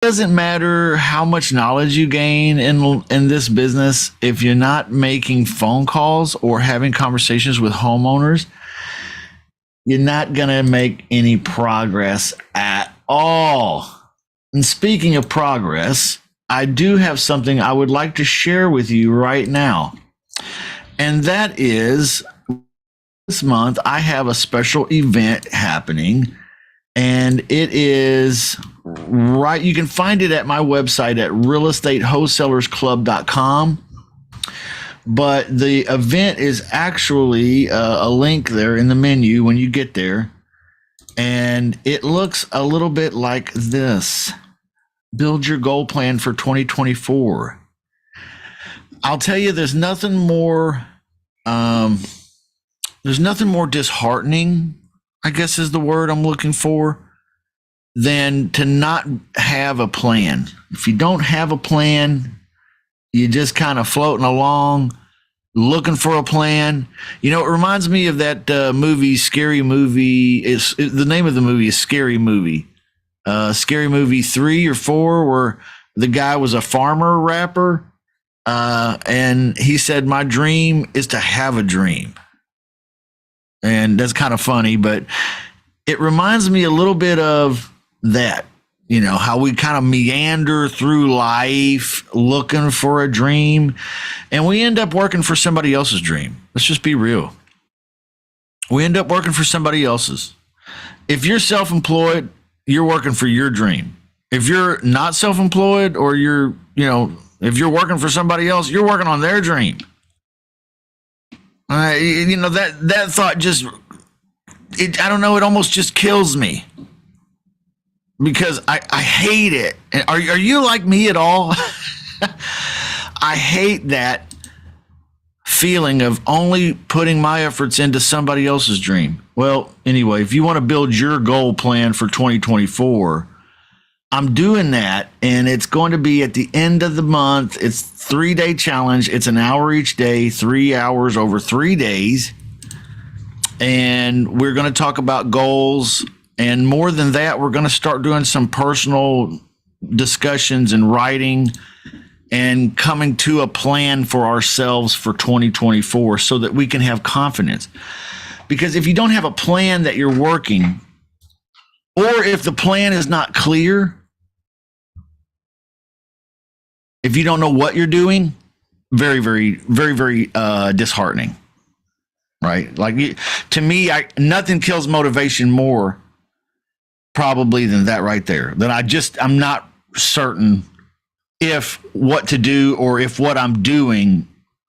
doesn't matter how much knowledge you gain in this business if you're not making phone calls or having conversations with homeowners. You're not going to make any progress at all. And speaking of progress, I do have something I would like to share with you right now. And that is, this month I have a special event happening, and it is right. You can find it at my website at realestatewholesalerclub.com. But the event is actually a link there in the menu when you get there. And it looks a little bit like this. Build your goal plan for 2024. I'll tell you, there's nothing more disheartening, I guess is the word I'm looking for, than to not have a plan. If you don't have a plan, you're just kind of floating along, looking for a plan. You know, it reminds me of that movie, Scary Movie. The name of the movie is Scary Movie. Scary Movie 3 or 4, where the guy was a farmer rapper, and he said, "My dream is to have a dream." And that's kind of funny, but it reminds me a little bit of that. You know, how we kind of meander through life looking for a dream, and we end up working for somebody else's dream. Let's just be real. We end up working for somebody else's. If you're self-employed, you're working for your dream. If you're not self-employed, or if you're working for somebody else, you're working on their dream. That thought just, I don't know, it almost just kills me. Because I hate it. Are you like me at all? I hate that feeling of only putting my efforts into somebody else's dream. Well, anyway, if you want to build your goal plan for 2024, I'm doing that, and it's going to be at the end of the month. It's a 3-day challenge. It's an hour each day, 3 hours over 3 days. And we're going to talk about goals. And more than that, we're going to start doing some personal discussions and writing and coming to a plan for ourselves for 2024 so that we can have confidence. Because if you don't have a plan that you're working, or if the plan is not clear, if you don't know what you're doing, very, very, very, very disheartening, right? Like, to me, nothing kills motivation more probably than that right there. That I'm not certain if what to do or if what I'm doing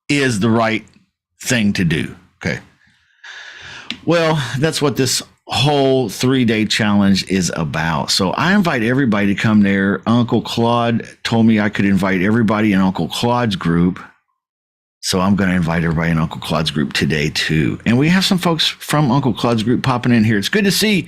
is the right thing to do. Okay. Well, that's what this whole 3-day challenge is about. So I invite everybody to come there. Uncle Claude told me I could invite everybody in Uncle Claude's group. So I'm going to invite everybody in Uncle Claude's group today too. And we have some folks from Uncle Claude's group popping in here. It's good to see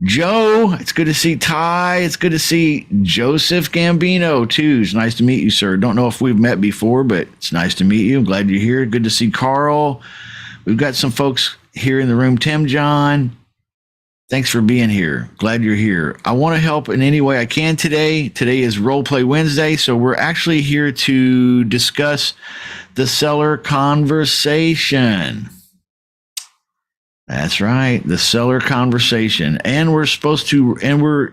Joe. It's good to see Ty. It's good to see Joseph Gambino too. It's nice to meet you, sir. Don't know if we've met before, but it's nice to meet you. I'm glad you're here. Good to see Carl. We've got some folks here in the room. Tim John, thanks for being here. Glad you're here. I want to help in any way I can today. Today is Role Play Wednesday, so we're actually here to discuss the seller conversation. That's right, the seller conversation. And we're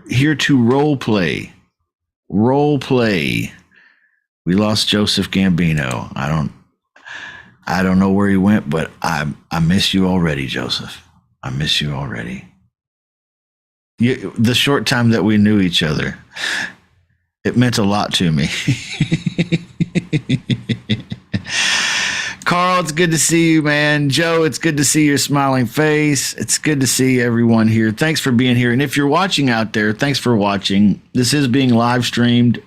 here to role play. Role play. We lost Joseph Gambino. I don't know where he went, but I miss you already, Joseph. I miss you already. The short time that we knew each other, it meant a lot to me. Carl, it's good to see you, man. Joe, it's good to see your smiling face. It's good to see everyone here. Thanks for being here. And if you're watching out there, thanks for watching. This is being live streamed.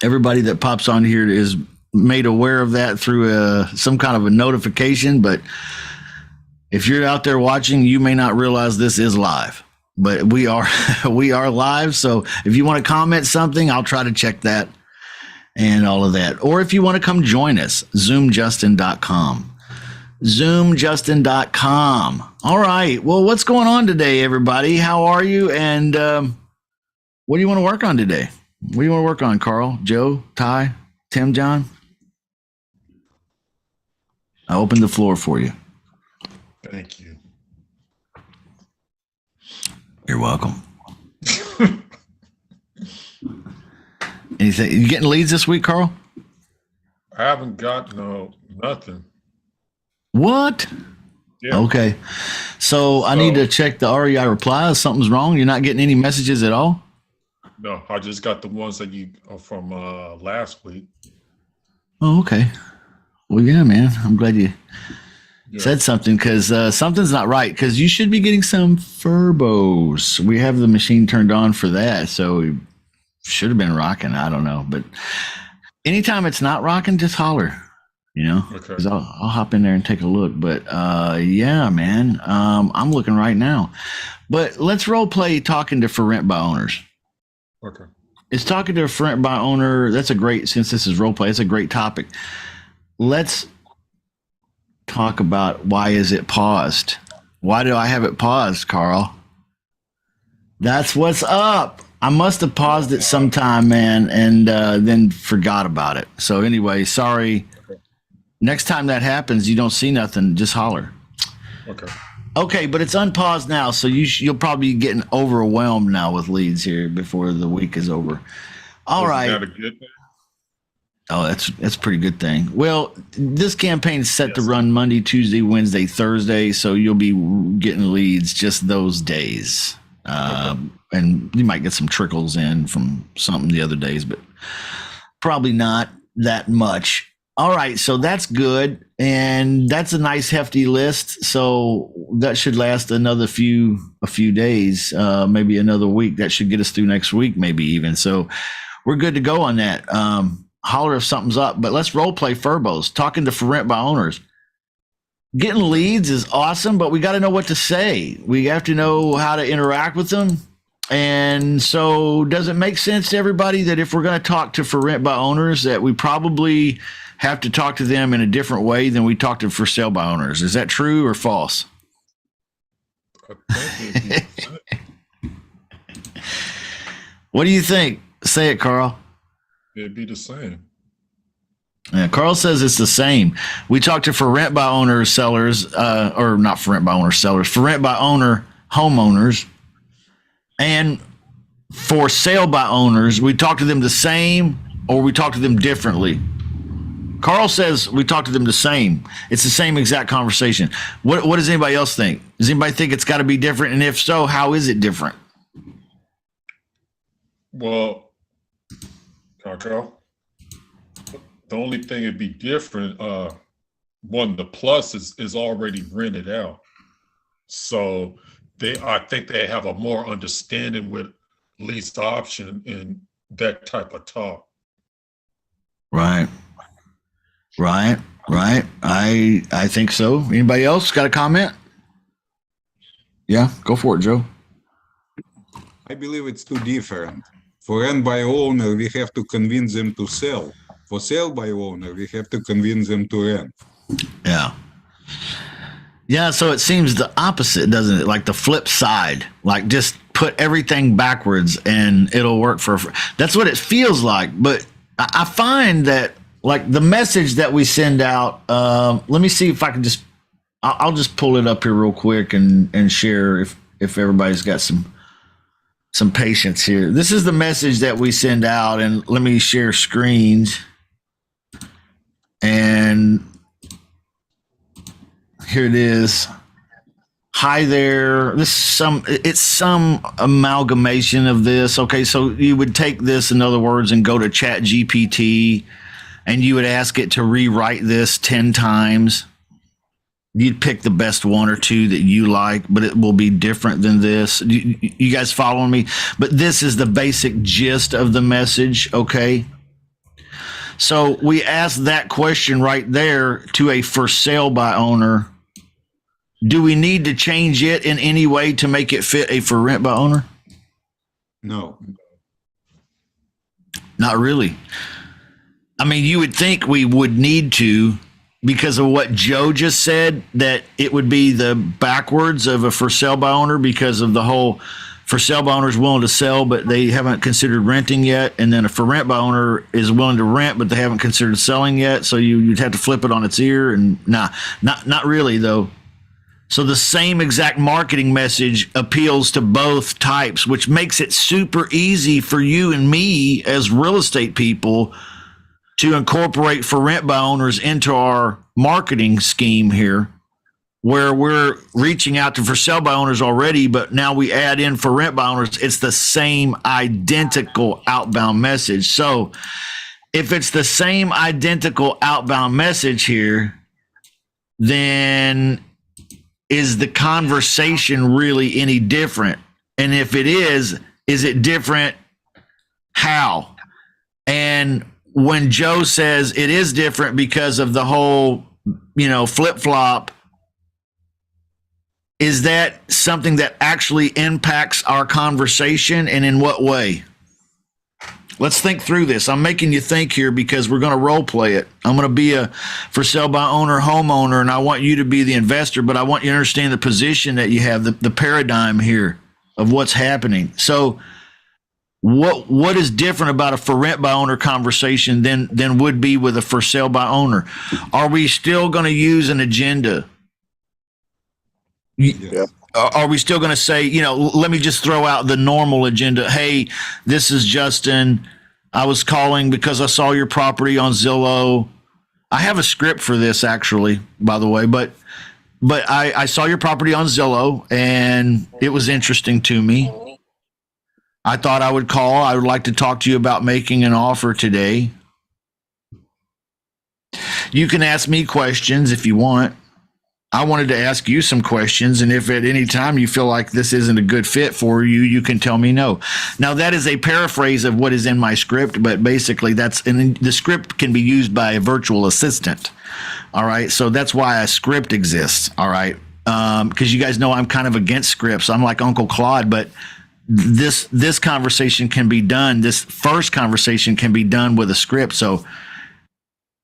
Everybody that pops on here is made aware of that through some kind of a notification. But if you're out there watching, you may not realize this is live. But we are live. So if you want to comment something, I'll try to check that and all of that. Or if you want to come join us, zoomjustin.com. Zoomjustin.com. All right. Well, what's going on today, everybody? How are you? And What do you want to work on today? What do you want to work on, Carl, Joe, Ty, Tim, John? I opened the floor for you. Thank you. You're welcome. Anything? You getting leads this week, Carl? I haven't got nothing. What? Yeah. Okay. So I need to check the REI replies. Something's wrong. You're not getting any messages at all? No, I just got the ones that you from last week. Oh, okay. Well, yeah, man. I'm glad you said something because something's not right because you should be getting some Furbos. We have the machine turned on for that. So we should have been rocking. I don't know. But anytime it's not rocking, just holler. Okay. I'll hop in there and take a look. But yeah, man, I'm looking right now. But let's role play talking to for rent by owners. Okay. It's talking to a for rent by owner. That's a great, since this is role play, it's a great topic. Let's talk about why is it paused? Why do I have it paused, Carl? That's what's up. I must have paused it sometime, man, and then forgot about it. So anyway, sorry. Next time that happens, you don't see nothing, just holler. Okay. Okay, but it's unpaused now, so you'll probably be getting overwhelmed now with leads here before the week is over. All right. Is that a good thing? Oh, that's a pretty good thing. Well, this campaign is set to run Monday, Tuesday, Wednesday, Thursday, so you'll be getting leads just those days. And you might get some trickles in from something the other days, but probably not that much. All right, so that's good, and that's a nice hefty list. So that should last a few days, maybe another week. That should get us through next week, maybe even. So we're good to go on that. Holler if something's up, but let's role play Furbos, talking to for rent by owners. Getting leads is awesome, but we got to know what to say. We have to know how to interact with them. And so does it make sense to everybody that if we're going to talk to for rent by owners that we probably have to talk to them in a different way than we talk to for sale by owners? Is that true or false? What do you think? Say it, Carl. It'd be the same. Yeah, Carl says it's the same. We talk to for rent by owner sellers, or not for rent by owner sellers, for rent by owner homeowners, and for sale by owners, we talk to them the same or we talk to them differently. Carl says we talk to them the same. It's the same exact conversation. What does anybody else think? Does anybody think it's got to be different? And if so, how is it different? Well, Carl, the only thing it'd be different, one, the plus is already rented out. So I think they have a more understanding with least option and that type of talk. Right. I think so. Anybody else got a comment? Yeah, go for it, Joe. I believe it's too different. For rent by owner, we have to convince them to sell. For sale by owner, we have to convince them to rent. Yeah, so it seems the opposite, doesn't it? Like the flip side, like just put everything backwards and it'll work that's what it feels like. But I find that like the message that we send out, let me see if I can I'll just pull it up here real quick and share if everybody's got some patience here. This is the message that we send out, and let me share screens. And here it is. Hi there. It's some amalgamation of this. Okay, so you would take this, in other words, and go to Chat GPT, and you would ask it to rewrite this 10 times. You'd pick the best one or two that you like, but it will be different than this. You guys following me? But this is the basic gist of the message, okay? So we asked that question right there to a for sale by owner. Do we need to change it in any way to make it fit a for rent by owner? No. Not really. I mean, you would think we would need to, because of what Joe just said, that it would be the backwards of a for sale by owner because of the whole for sale by owner is willing to sell, but they haven't considered renting yet. And then a for rent by owner is willing to rent, but they haven't considered selling yet. So you'd have to flip it on its ear. And not really though. So the same exact marketing message appeals to both types, which makes it super easy for you and me as real estate people to incorporate for rent by owners into our marketing scheme here, where we're reaching out to for sale by owners already, but now we add in for rent by owners. It's the same identical outbound message. So if it's the same identical outbound message here, then is the conversation really any different? And if it is it different? How? And when Joe says it is different because of the whole, flip-flop, is that something that actually impacts our conversation, and in what way? Let's think through this. I'm making you think here because we're going to role play it. I'm going to be a for sale by owner homeowner, and I want you to be the investor, but I want you to understand the position that you have, the paradigm here of what's happening. So what is different about a for rent by owner conversation than would be with a for sale by owner? Are we still going to use an agenda? Yeah. Are we still going to say, let me just throw out the normal agenda? Hey, this is Justin. I was calling because I saw your property on Zillow. I have a script for this actually, by the way, but I saw your property on Zillow and it was interesting to me. I thought I would call. I would like to talk to you about making an offer today. You can ask me questions if you want. I wanted to ask you some questions, and if at any time you feel like this isn't a good fit for you, you can tell me no. Now, that is a paraphrase of what is in my script, but basically the script can be used by a virtual assistant. All right, so that's why a script exists. All right, because you guys know I'm kind of against scripts. I'm like Uncle Claude, but this conversation can be done. This first conversation can be done with a script. So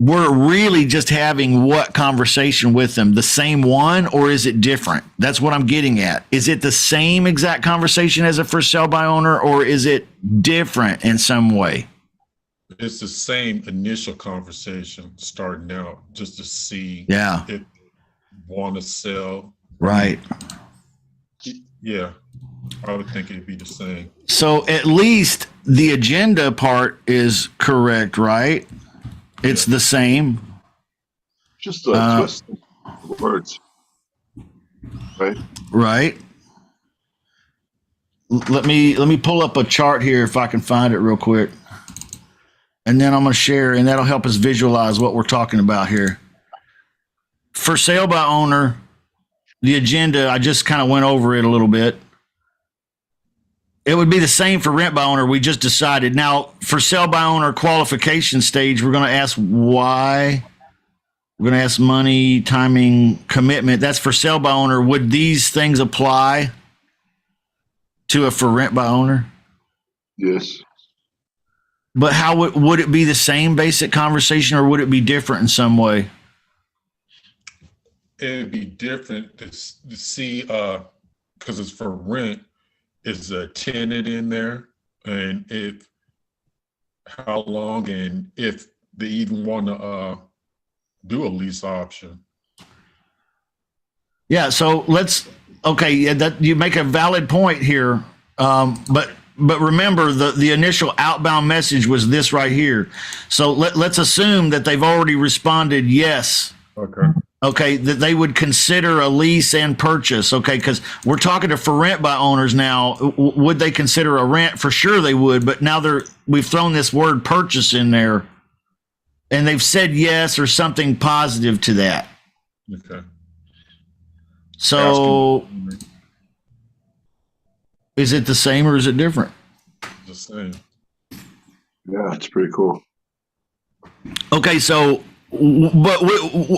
we're really just having what conversation with them? The same one, or is it different? That's what I'm getting at. Is it the same exact conversation as a for sale by owner, or is it different in some way? It's the same initial conversation starting out just to see Yeah. if want to sell. Right. Yeah, I would think it'd be the same. So at least the agenda part is correct, right? It's the same. Just a twist of words, right? Right. Let me pull up a chart here if I can find it real quick. And then I'm going to share, and that'll help us visualize what we're talking about here. For sale by owner, the agenda, I just kind of went over it a little bit. It would be the same for rent by owner. We just decided. Now, for sale by owner qualification stage, we're going to ask why. We're going to ask money, timing, commitment. That's for sale by owner. Would these things apply to a for rent by owner? Yes. But how would it be the same basic conversation, or would it be different in some way? It'd be different to see, because it's for rent. Is a tenant in there, and if how long, and if they even want to do a lease option. Yeah, so that you make a valid point here, but remember the initial outbound message was this right here. So let's assume that they've already responded yes. Okay, that they would consider a lease and purchase. Okay, because we're talking to for rent by owners now. Would they consider a rent? For sure they would, but now we've thrown this word purchase in there, and they've said yes or something positive to that. Okay. So is it the same or is it different? The same. Yeah, it's pretty cool. Okay, so but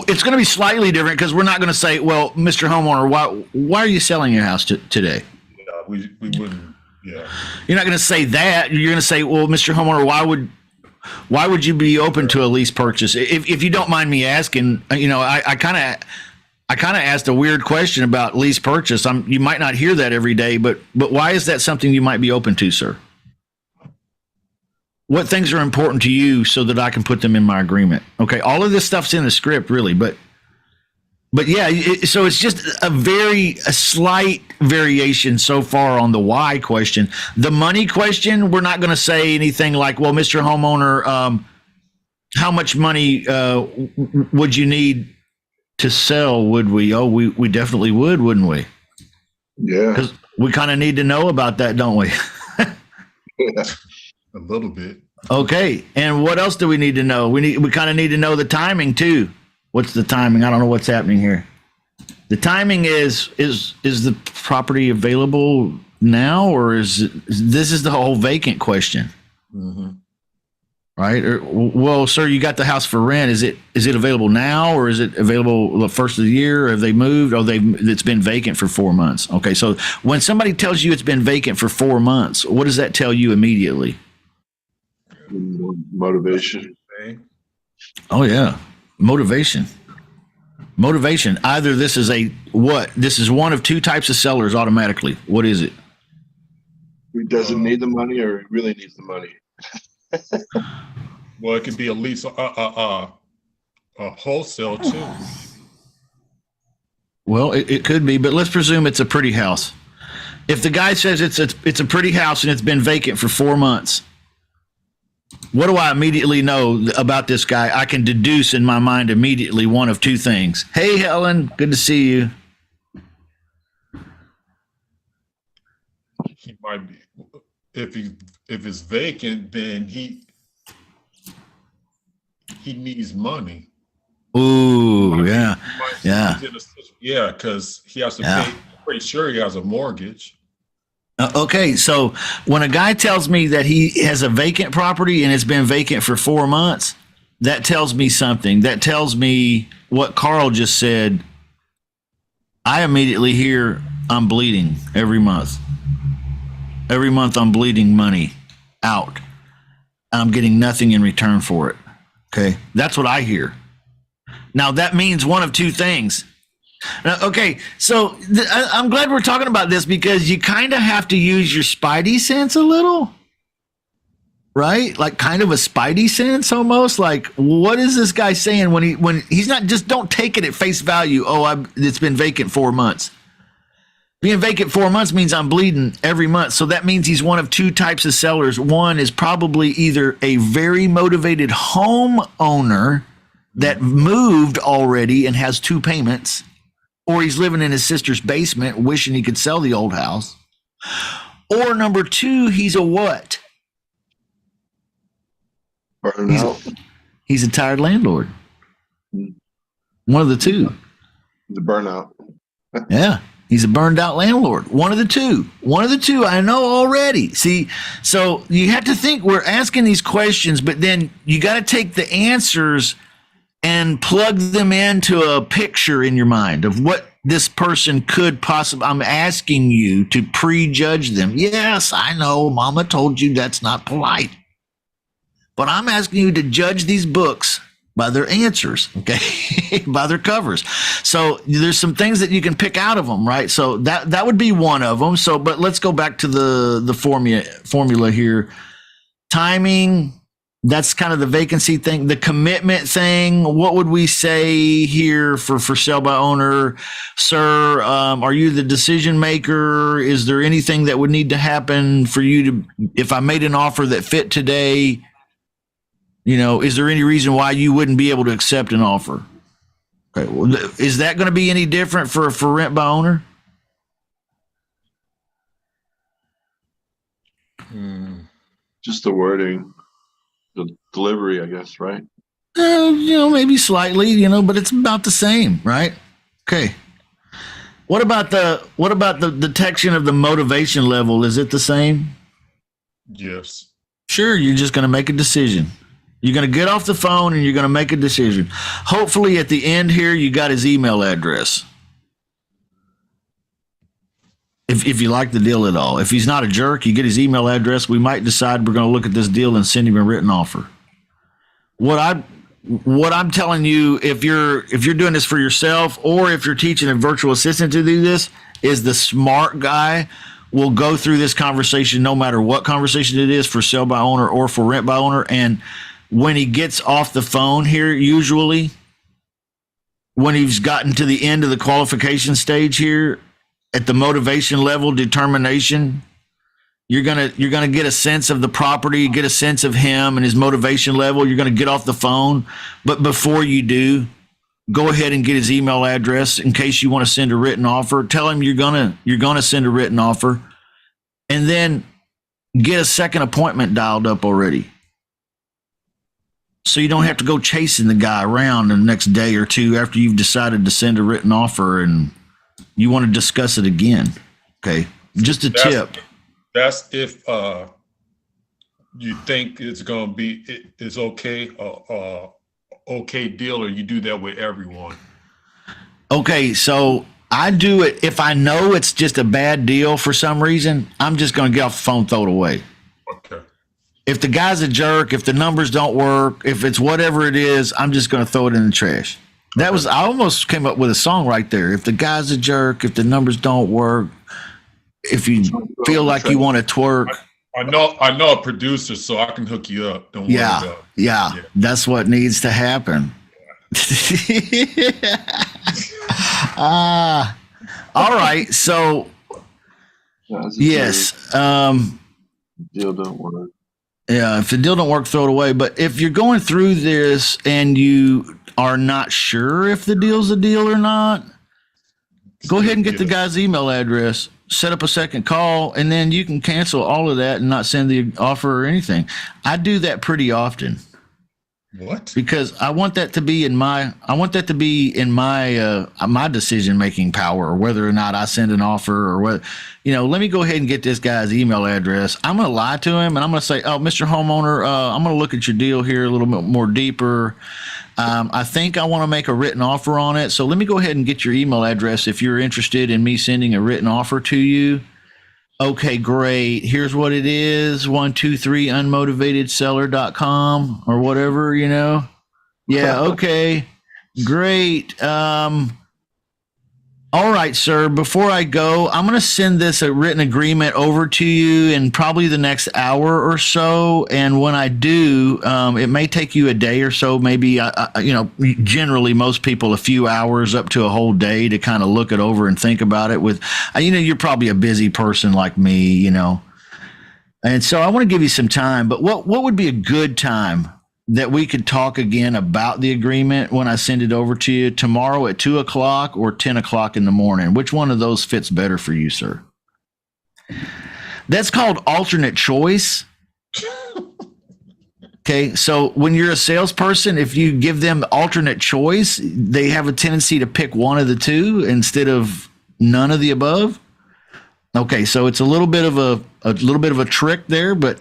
it's going to be slightly different because we're not going to say, well, Mr. Homeowner, why are you selling your house today? Yeah, we wouldn't. Yeah. You're not going to say that. You're going to say, well, Mr. Homeowner, why would you be open to a lease purchase? If you don't mind me asking, I kind of I kind of asked a weird question about lease purchase. You might not hear that every day, but why is that something you might be open to, sir? What things are important to you so that I can put them in my agreement? Okay, all of this stuff's in the script, really, but yeah. So it's just a slight variation so far on the why question. The money question, we're not going to say anything like, "Well, Mr. Homeowner, how much money would you need to sell?" Would we? Oh, we definitely would, wouldn't we? Yeah. Because we kind of need to know about that, don't we? Yeah. A little bit. Okay. And what else do we need to know? We kind of need to know the timing too. What's the timing? I don't know what's happening here. The timing is the property available now, or this is the whole vacant question? Mm-hmm. Right? Well, sir, you got the house for rent. Is it available now, or is it available the first of the year? Have they moved? It's been vacant for 4 months. Okay, so when somebody tells you it's been vacant for 4 months, what does that tell you immediately? Motivation. Oh yeah, motivation. Either this is this is one of two types of sellers automatically. What is it? He doesn't need the money, or he really needs the money. Well, it could be at least a wholesale too. Well, it could be, but let's presume it's a pretty house. If the guy says it's a pretty house and it's been vacant for 4 months, what do I immediately know about this guy? I can deduce in my mind immediately one of two things. Hey, Helen, good to see you. He might be, if it's vacant, then he needs money. Ooh, yeah, yeah. Yeah, because he has to pay. I'm pretty sure he has a mortgage. Okay, so when a guy tells me that he has a vacant property and it's been vacant for 4 months, that tells me something. That tells me what Carl just said. I immediately hear I'm bleeding every month. Every month I'm bleeding money out. I'm getting nothing in return for it. Okay, that's what I hear. Now that means one of two things. Okay, so I'm glad we're talking about this, because you kind of have to use your spidey sense a little, right? Like kind of a spidey sense almost. Like, what is this guy saying when he's not, just don't take it at face value. Oh, it's been vacant 4 months. Being vacant 4 months means I'm bleeding every month. So that means he's one of two types of sellers. One is probably either a very motivated homeowner that moved already and has 2 payments, or he's living in his sister's basement wishing he could sell the old house. Or number 2, he's a what? Burning out. He's a tired landlord. One of the two. The burnout. Yeah. He's a burned out landlord. One of the two. One of the two. I know already. See, so you have to think we're asking these questions, but then you got to take the answers and plug them into a picture in your mind of what this person could possibly. I'm asking you to prejudge them. Yes, I know Mama told you that's not polite, but I'm asking you to judge these books by their answers, okay? By their covers. So there's some things that you can pick out of them, right? So that would be one of them. So, but let's go back to the formula here. Timing. That's kind of the vacancy thing. The commitment thing, what would we say here for sale by owner? Sir, are you the decision maker? Is there anything that would need to happen for you to, if I made an offer that fit today, is there any reason why you wouldn't be able to accept an offer? Okay, well, is that going to be any different for rent by owner? Just the wording. The delivery, I guess, right? Maybe slightly, but it's about the same, right? Okay. What about the detection of the motivation level? Is it the same? Yes. Sure, you're just going to make a decision. You're going to get off the phone and you're going to make a decision. Hopefully at the end here, you got his email address. If you like the deal at all. If he's not a jerk, you get his email address. We might decide we're going to look at this deal and send him a written offer. What what I'm telling you, if you're doing this for yourself or if you're teaching a virtual assistant to do this, is the smart guy will go through this conversation no matter what conversation it is, for sale by owner or for rent by owner. And when he gets off the phone here, usually when he's gotten to the end of the qualification stage here, at the motivation level, determination, you're gonna get a sense of the property, get a sense of him and his motivation level. You're gonna get off the phone, but before you do, go ahead and get his email address in case you want to send a written offer. Tell him you're gonna send a written offer, and then get a second appointment dialed up already, so you don't have to go chasing the guy around the next day or two after you've decided to send a written offer and you want to discuss it again. Okay, just a tip. That's if you think it's gonna be it's okay, okay deal, or you do that with everyone. Okay, so I do it if I know it's just a bad deal for some reason. I'm just going to get off the phone, throw it away. Okay. If the guy's a jerk, if the numbers don't work, if it's whatever it is, I'm just going to throw it in the trash. That was, I almost came up with a song right there. If the guy's a jerk, if the numbers don't work, if you feel like you want to twerk. I know a producer, so I can hook you up. Don't worry about it. Yeah, that's what needs to happen. All right, so yes, deal don't work. Yeah, if the deal don't work, throw it away. But if you're going through this and you are not sure if the deal's a deal or not, go ahead and get the guy's email address, set up a second call, and then you can cancel all of that and not send the offer or anything. I do that pretty often. What? Because I want that to be in my my decision making power, or whether or not I send an offer, or whether, let me go ahead and get this guy's email address. I'm going to lie to him and I'm going to say, oh, Mr. Homeowner, I'm going to look at your deal here a little bit more deeper. I think I want to make a written offer on it. So let me go ahead and get your email address if you're interested in me sending a written offer to you. Okay, great. Here's what it is. 123unmotivatedseller.com or whatever, Yeah. Okay, great. All right, sir. Before I go, I'm going to send a written agreement over to you in probably the next hour or so. And when I do, it may take you a day or so, maybe, generally most people a few hours up to a whole day to kind of look it over and think about it with, you're probably a busy person like me, And so I want to give you some time, but what would be a good time that we could talk again about the agreement when I send it over to you? Tomorrow at 2:00 or 10:00 in the morning? Which one of those fits better for you, sir? That's called alternate choice. Okay, so when you're a salesperson, if you give them alternate choice, they have a tendency to pick one of the two instead of none of the above. Okay, so it's a little bit of a trick there, but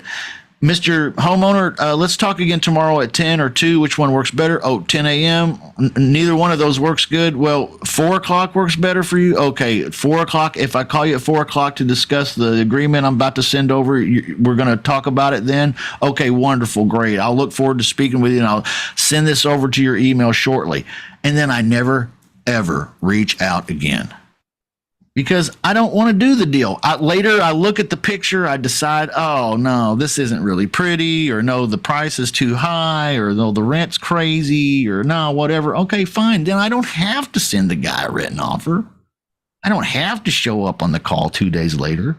Mr. Homeowner, let's talk again tomorrow at 10 or 2. Which one works better? 10 a.m. Neither one of those works good. Well, 4:00 works better for you. Okay, at 4:00. If I call you at 4:00 to discuss the agreement I'm about to send over, we're going to talk about it then. Okay, wonderful, great. I'll look forward to speaking with you, and I'll send this over to your email shortly. And then I never, ever reach out again, because I don't want to do the deal. Later, I look at the picture, I decide, oh, no, this isn't really pretty, or no, the price is too high, or no, the rent's crazy, or no, whatever. Okay, fine. Then I don't have to send the guy a written offer. I don't have to show up on the call 2 days later.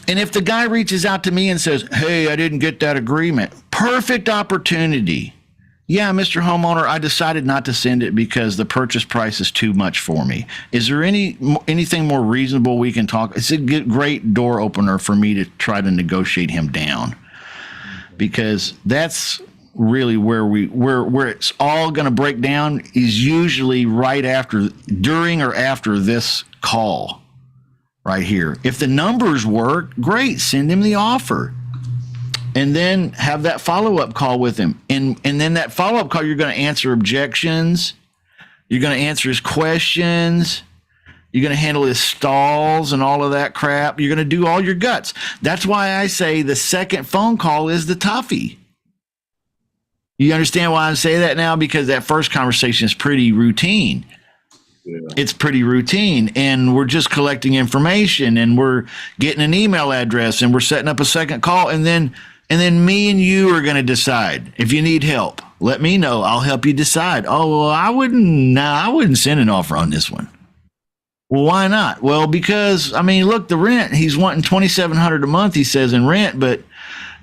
And if the guy reaches out to me and says, hey, I didn't get that agreement, perfect opportunity. Yeah, Mr. Homeowner, I decided not to send it because the purchase price is too much for me. Is there anything more reasonable we can talk? It's a great door opener for me to try to negotiate him down, because that's really where it's all going to break down, is usually right after, during or after this call right here. If the numbers work, great, send him the offer. And then have that follow-up call with him. And then that follow-up call, you're going to answer objections. You're going to answer his questions. You're going to handle his stalls and all of that crap. You're going to do all your guts. That's why I say the second phone call is the toughie. You understand why I say that now? Because that first conversation is pretty routine. Yeah. It's pretty routine, and we're just collecting information, and we're getting an email address, and we're setting up a second call, and then me and you are going to decide. If you need help, let me know. I'll help you decide. Oh, well, I wouldn't send an offer on this one. Well, why not? Well, because I mean, look, the rent, he's wanting $2,700 a month, he says, in rent, but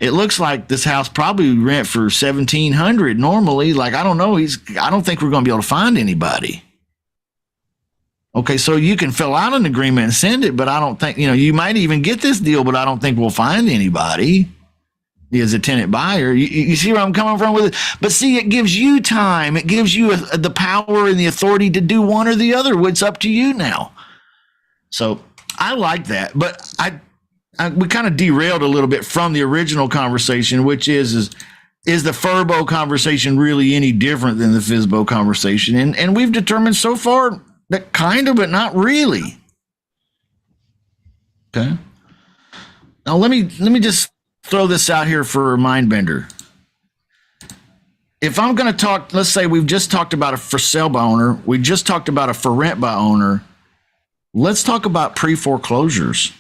it looks like this house probably rent for $1,700 normally. Like, I don't know. I don't think we're going to be able to find anybody. Okay, so you can fill out an agreement and send it, but I don't think, you might even get this deal, but I don't think we'll find anybody as a tenant buyer. You see where I'm coming from with it? But see, it gives you time. It gives you the power and the authority to do one or the other. It's up to you now. So I like that, but we kind of derailed a little bit from the original conversation, which is the FURBO conversation really any different than the FSBO conversation? And we've determined so far that kind of, but not really. Okay. Now let me just throw this out here for a mind bender. If I'm going to talk, let's say we've just talked about a for sale by owner. We just talked about a for rent by owner. Let's talk about pre-foreclosures.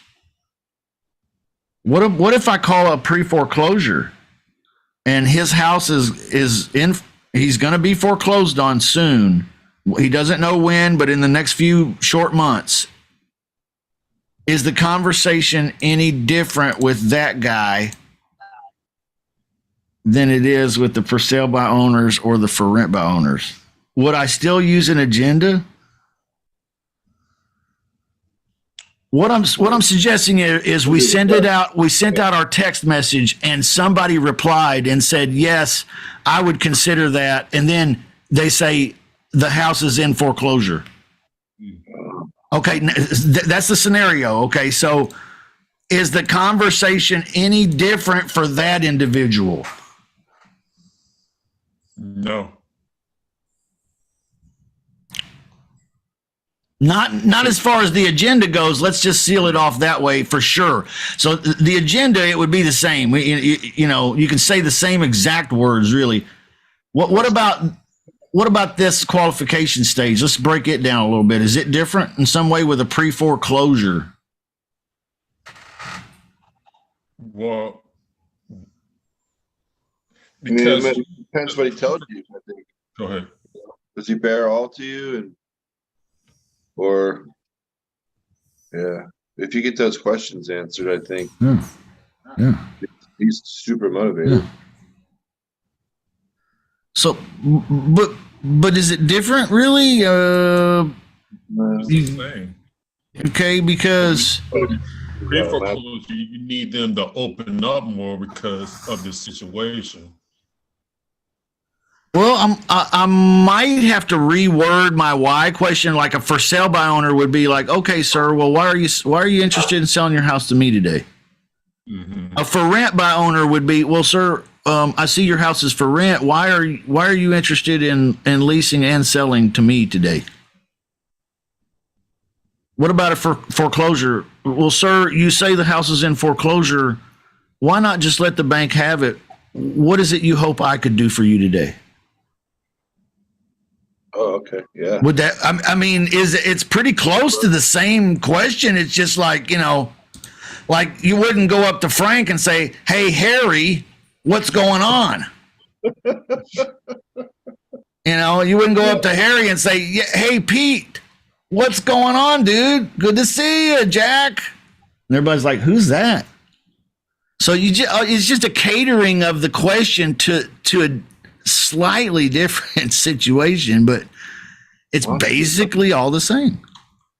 What if I call a pre-foreclosure and his house is in, he's going to be foreclosed on soon. He doesn't know when, but in the next few short months. Is the conversation any different with that guy than it is with the for sale by owners or the for rent by owners? Would I still use an agenda? What I'm suggesting is we send it out. We sent out our text message, and somebody replied and said, "Yes, I would consider that." And then they say the house is in foreclosure. Okay, that's the scenario. Okay, so is the conversation any different for that individual? No. Not as far as the agenda goes. Let's just seal it off that way for sure. So the agenda, it would be the same. You can say the same exact words, really. What about this qualification stage? Let's break it down a little bit. Is it different in some way with a pre-foreclosure? Well, Because because it depends what he tells you. I think. go ahead. Does he bear all to you, or yeah? If you get those questions answered, I think Yeah. he's super motivated. Yeah. So, but is it different, really? It's the same. Okay, because Pre-foreclosure, you need them to open up more because of the situation. well, I might have to reword my why question. Like a for sale by owner would be like, okay, sir, well, why are you interested in selling your house to me today? Mm-hmm. A for rent by owner would be, well, sir, I see your house is for rent. Why are you interested in leasing and selling to me today? What about a foreclosure? Well, sir, you say the house is in foreclosure. Why not just let the bank have it? What is it you hope I could do for you today? Oh, okay, yeah. Would that? I mean, it's pretty close to the same question. It's just like like you wouldn't go up to Frank and say, "Hey, Harry, what's going on?" You wouldn't go up to Harry and say, "Hey, Pete, what's going on, dude? Good to see you, Jack." And everybody's like, "Who's that?" So it's just a catering of the question to a slightly different situation, but it's basically all the same.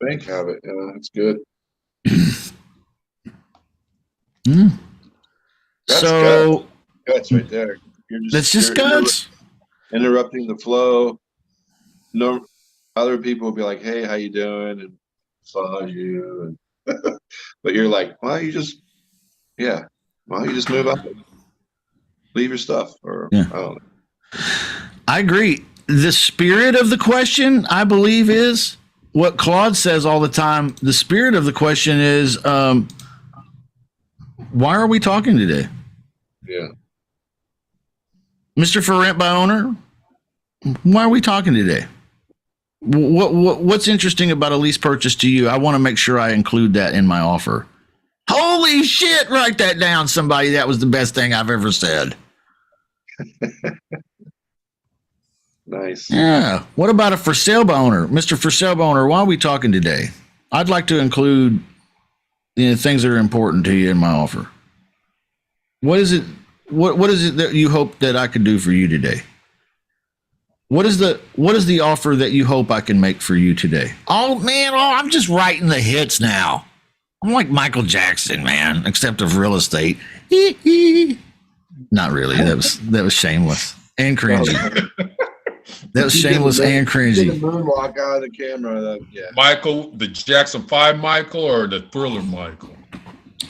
Bank have it. Yeah, that's good. That's So guts right there. that's just you're guts. interrupting the flow. No, other people will be like, "Hey, how you doing?" and follow you, and but you're like, "Why don't you just move out, leave your stuff?" Or Yeah. I don't know. I agree. The spirit of the question, I believe, is what Claude says all the time. The spirit of the question is, why are we talking today? Yeah. Mr. For Rent by Owner, why are we talking today? What's interesting about a lease purchase to you? I want to make sure I include that in my offer. Holy shit, write that down, somebody. That was the best thing I've ever said. Nice. Yeah. What about a for sale by owner? Mr. For sale by owner, why are we talking today? I'd like to include things that are important to you in my offer. What is it? What is it that you hope that I could do for you today? What is the offer that you hope I can make for you today? Oh man, I'm just writing the hits now. I'm like Michael Jackson, man, except of real estate. Not really. That was shameless and cringy. That was shameless and Did a cringy. moonwalk out of the camera. Yeah. Michael, the Jackson 5 Michael or the Thriller Michael?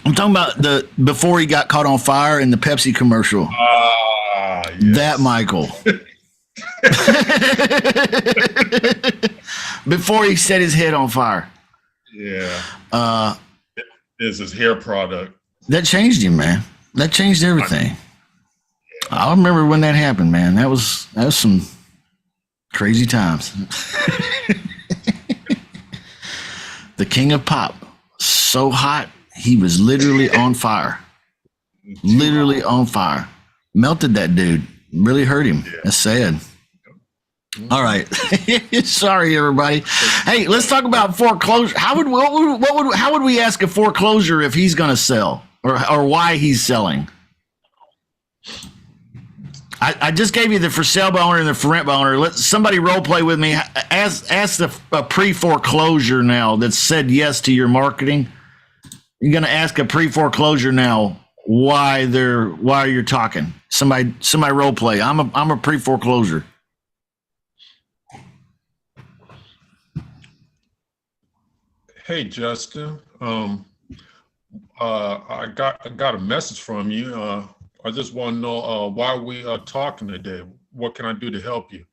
I'm talking about before he got caught on fire in the Pepsi commercial. Ah, yes. That Michael. Before he set his head on fire. Yeah. Is his hair product. That changed him, man. That changed everything. I remember when that happened, man. That was some crazy times. The king of pop, so hot, he was literally on fire. Literally on fire. Melted that dude. Really hurt him. Yeah. That's sad. All right. Sorry, everybody. Hey, let's talk about foreclosure. How would we ask a foreclosure if he's going to sell or why he's selling? I just gave you the for sale by owner and the for rent by owner. Let somebody role play with me. Ask a pre-foreclosure now that said yes to your marketing. You're going to ask a pre-foreclosure now why you're talking. Somebody role play. I'm a pre-foreclosure. Hey Justin, I got a message from you. I just want to know why we are talking today. What can I do to help you?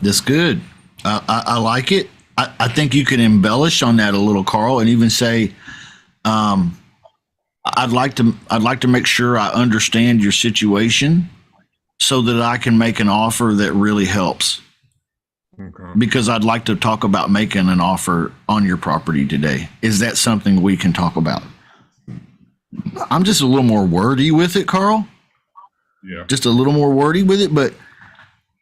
That's good. I like it. I think you can embellish on that a little, Carl, and even say, I'd like to make sure I understand your situation so that I can make an offer that really helps. Okay. Because I'd like to talk about making an offer on your property today. Is that something we can talk about? I'm just a little more wordy with it, Carl. Yeah. Just a little more wordy with it, but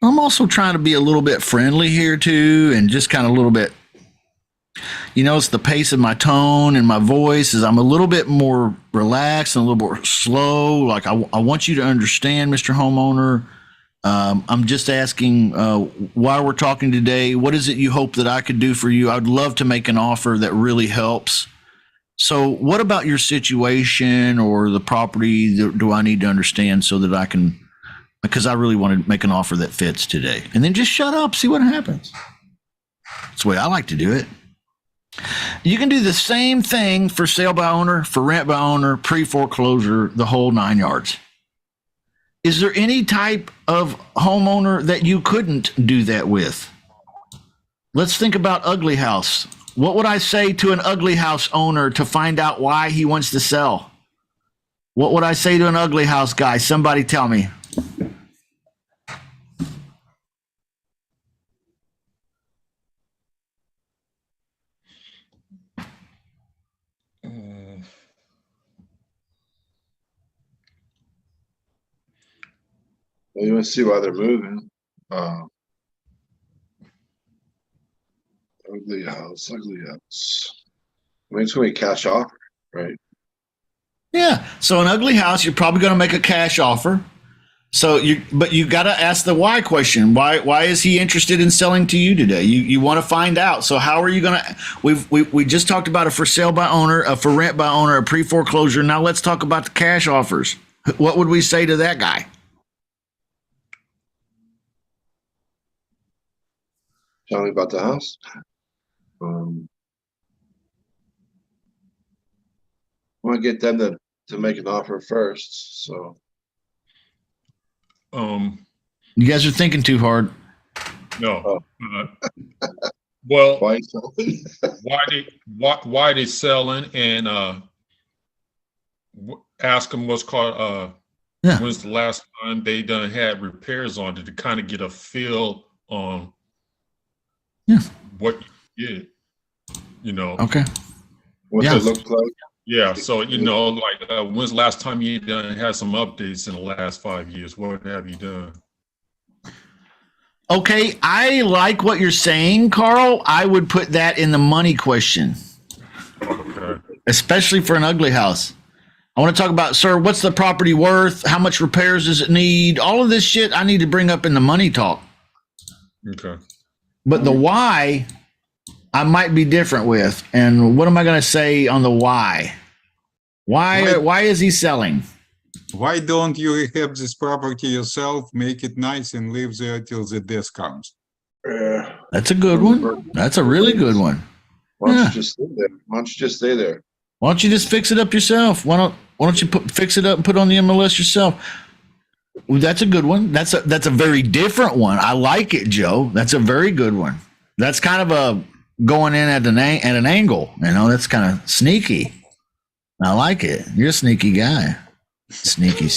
I'm also trying to be a little bit friendly here too, and just kind of a little bit, it's the pace of my tone and my voice is I'm a little bit more relaxed and a little more slow. Like I want you to understand, Mr. Homeowner. I'm just asking why we're talking today. What is it you hope that I could do for you? I'd love to make an offer that really helps. So what about your situation or the property do I need to understand so that I can, because I really want to make an offer that fits today. And then just shut up, see what happens. That's the way I like to do it. You can do the same thing for sale by owner, for rent by owner, pre-foreclosure, the whole 9 yards. Is there any type of homeowner that you couldn't do that with? Let's think about ugly house. What would I say to an ugly house owner to find out why he wants to sell? What would I say to an ugly house guy? Somebody tell me. Well, you want to see why they're moving. Ugly house. I mean, it's going to be cash offer, right? Yeah. So an ugly house, you're probably going to make a cash offer. But you got to ask the why question. Why is he interested in selling to you today? You want to find out. So how are you going to? We just talked about a for sale by owner, a for rent by owner, a pre foreclosure. Now let's talk about the cash offers. What would we say to that guy? Tell me about the house. I want to get them to make an offer first. So You guys are thinking too hard. no. Well, why selling? why they selling and ask them what's called Yeah. When's the last time they done had repairs on it to kind of get a feel on what you get, you know? Okay. What's Yeah. it look like? Yeah, so, you know, like, when's the last time you done had some updates in the last 5 years? What have you done? Okay, I like what you're saying, Carl. I would put that in the money question, Okay. especially for an ugly house. I want to talk about, sir, what's the property worth? How much repairs does it need? All of this shit I need to bring up in the money talk. Okay. But the why, I might be different with. And what am I going to say on the why? Why is he selling? Why don't you rehab this property yourself, make it nice, and live there till the death comes? Yeah. That's a good one. That's a really good one. Why don't Yeah. you just stay there? Why don't you just stay there? Why don't you just fix it up yourself? Why don't you fix it up and put it on the MLS yourself? Well, that's a good one. That's a very different one. I like it, Joe. That's a very good one. That's kind of a going in at an angle. You know, that's kind of sneaky. I like it. You're a sneaky guy. Sneaky.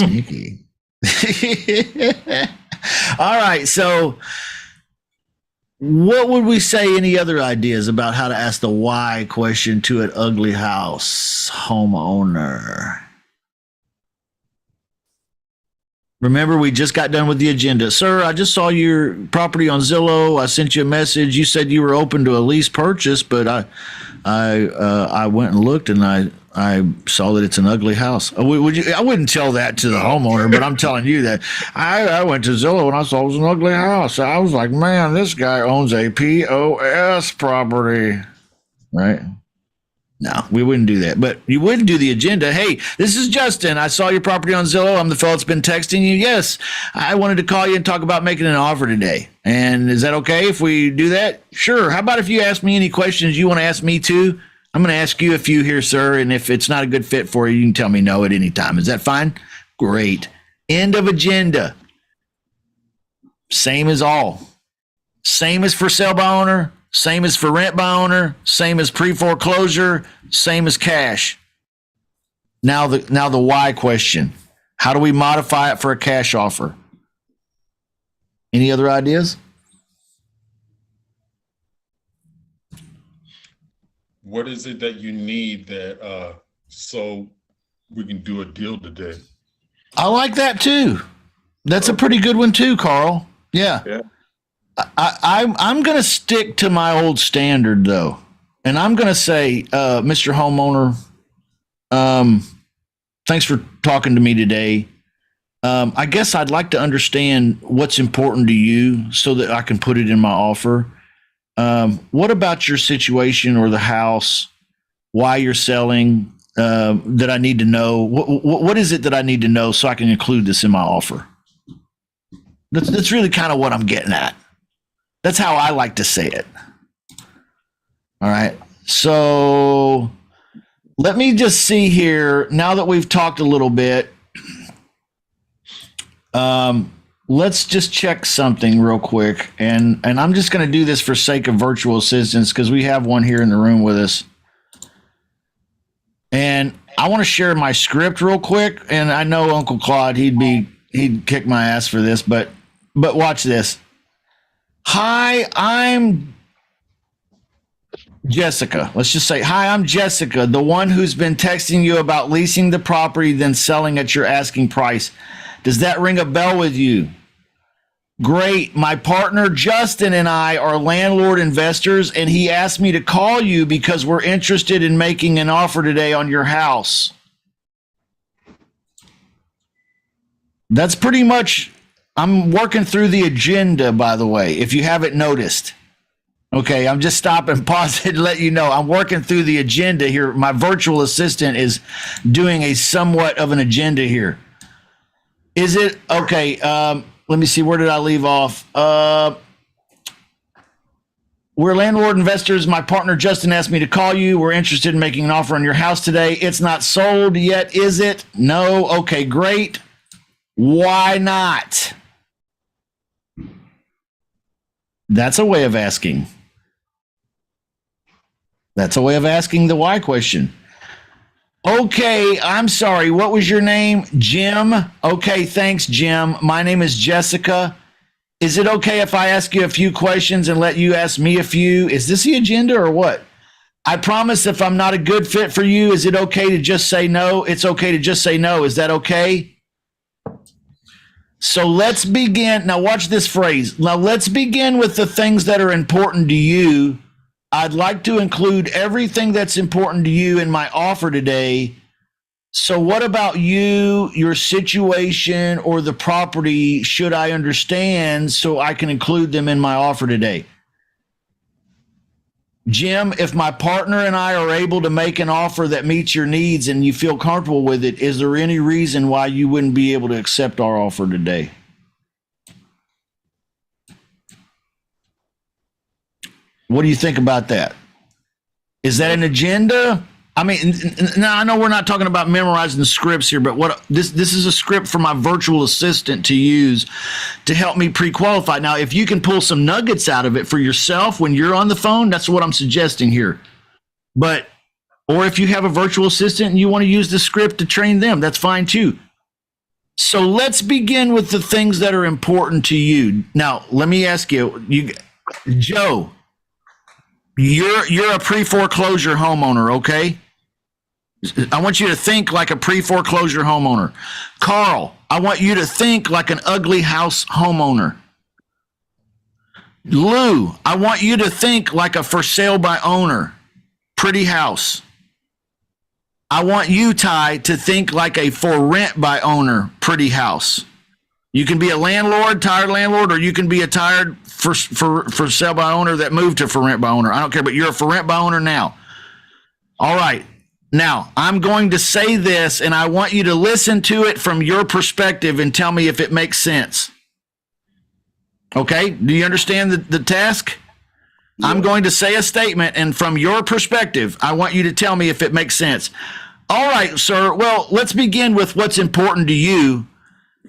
All right. So, what would we say? Any other ideas about how to ask the why question to an ugly house homeowner? Remember, we just got done with the agenda. Sir, I just saw your property on Zillow. I sent you a message. You said you were open to a lease purchase, but I went and looked, and I saw that it's an ugly house. I wouldn't tell that to the homeowner, but I'm telling you that I went to Zillow and I saw it was an ugly house. I was like, man, this guy owns a POS property, right? No, we wouldn't do that. But you wouldn't do the agenda. Hey, this is Justin. I saw your property on Zillow. I'm the fellow that's been texting you. Yes, I wanted to call you and talk about making an offer today. And is that okay if we do that? Sure. How about if you ask me any questions you want to ask me too? I'm going to ask you a few here, sir. And if it's not a good fit for you, you can tell me no at any time. Is that fine? Great. End of agenda. Same as all. Same as for sale by owner. Same as for rent by owner, same as pre-foreclosure, same as cash. Now the why question. How do we modify it for a cash offer? Any other ideas? What is it that you need that so we can do a deal today? I like that too. That's a pretty good one too, Carl. Yeah. Yeah. I'm going to stick to my old standard though, and I'm going to say, Mr. Homeowner, thanks for talking to me today. I guess I'd like to understand what's important to you so that I can put it in my offer. What about your situation or the house? Why you're selling? That I need to know. What is it that I need to know so I can include this in my offer? That's really kind of what I'm getting at. That's how I like to say it. All right. So let me just see here. Now that we've talked a little bit, let's just check something real quick. And I'm just going to do this for sake of virtual assistants because we have one here in the room with us. And I want to share my script real quick. And I know Uncle Claude, he'd kick my ass for this, but watch this. Hi, I'm Jessica. Let's just say, hi, I'm Jessica, the one who's been texting you about leasing the property, then selling at your asking price. Does that ring a bell with you? Great. My partner, Justin, and I are landlord investors, and he asked me to call you because we're interested in making an offer today on your house. That's pretty much... I'm working through the agenda, by the way, if you haven't noticed. Okay, I'm just stopping, pausing to let you know I'm working through the agenda here. My virtual assistant is doing a somewhat of an agenda here. Is it okay? Let me see. Where did I leave off? We're landlord investors. My partner Justin asked me to call you. We're interested in making an offer on your house today. It's not sold yet, is it? No. Okay, great. Why not? That's a way of asking. That's a way of asking the why question. Okay, I'm sorry. What was your name? Jim. Okay, thanks, Jim. My name is Jessica. Is it okay if I ask you a few questions and let you ask me a few? Is this the agenda or what? I promise if I'm not a good fit for you, is it okay to just say no? It's okay to just say no. Is that okay? So let's begin. Now, watch this phrase. Now, let's begin with the things that are important to you. I'd like to include everything that's important to you in my offer today. So, what about you, your situation, or the property should I understand so I can include them in my offer today? Jim, if my partner and I are able to make an offer that meets your needs and you feel comfortable with it, is there any reason why you wouldn't be able to accept our offer today? What do you think about that? Is that an agenda? I mean, now I know we're not talking about memorizing scripts here, but what this is a script for my virtual assistant to use to help me pre-qualify. Now, if you can pull some nuggets out of it for yourself when you're on the phone, that's what I'm suggesting here. But, or if you have a virtual assistant and you want to use the script to train them, that's fine too. So let's begin with the things that are important to you. Now, let me ask you, Joe, you're a pre-foreclosure homeowner, okay? I want you to think like a pre-foreclosure homeowner. Carl, I want you to think like an ugly house homeowner. Lou, I want you to think like a for sale by owner, pretty house. I want you, Ty, to think like a for rent by owner, pretty house. You can be a landlord, tired landlord, or you can be a tired for sale by owner that moved to for rent by owner. I don't care, but you're a for rent by owner now. All right. Now, I'm going to say this, and I want you to listen to it from your perspective and tell me if it makes sense. Okay? Do you understand the task? Yeah. I'm going to say a statement, and from your perspective, I want you to tell me if it makes sense. All right, sir. Well, let's begin with what's important to you,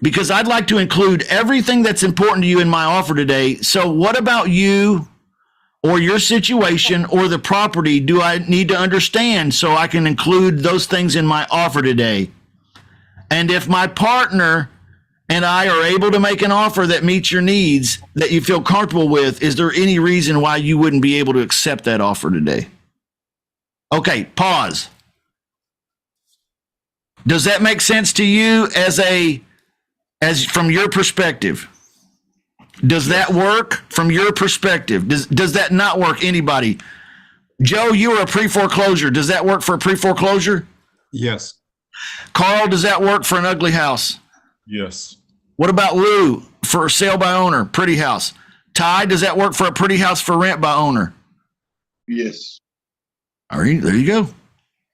because I'd like to include everything that's important to you in my offer today. So what about you or your situation or the property do I need to understand so I can include those things in my offer today? And if my partner and I are able to make an offer that meets your needs, that you feel comfortable with, is there any reason why you wouldn't be able to accept that offer today? Okay, pause. Does that make sense to you as from your perspective? Does that work from your perspective? Does that not work? Anybody? Joe, you are a pre-foreclosure. Does that work for a pre-foreclosure? Yes. Carl, does that work for an ugly house? Yes. What about Lou for sale by owner, pretty house? Ty, does that work for a pretty house for rent by owner? Yes. All right, there you go.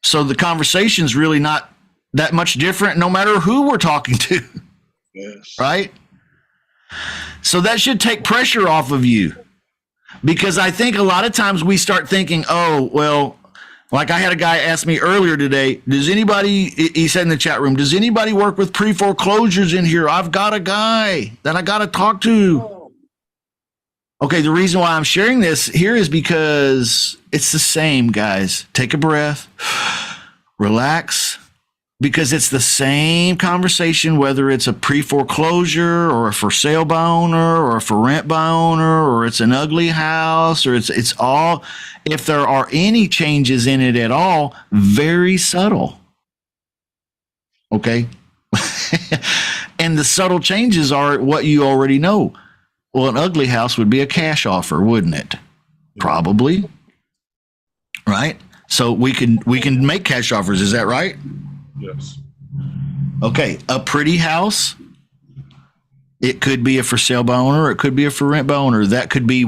So the conversation's really not that much different no matter who we're talking to. Yes. Right? So that should take pressure off of you, because I think a lot of times we start thinking, oh, well, like I had a guy ask me earlier today, does anybody, he said in the chat room, does anybody work with pre-foreclosures in here? I've got a guy that I got to talk to. Okay, the reason why I'm sharing this here is because it's the same, guys. Take a breath, relax. Because it's the same conversation, whether it's a pre-foreclosure or a for sale by owner or a for rent by owner, or it's an ugly house, or it's all, if there are any changes in it at all, very subtle. Okay. And the subtle changes are what you already know. Well, an ugly house would be a cash offer, wouldn't it? Yeah. Probably. Right? So we can make cash offers. Is that right? Yes. Okay, a pretty house, it could be a for sale by owner, or it could be a for rent by owner. That could be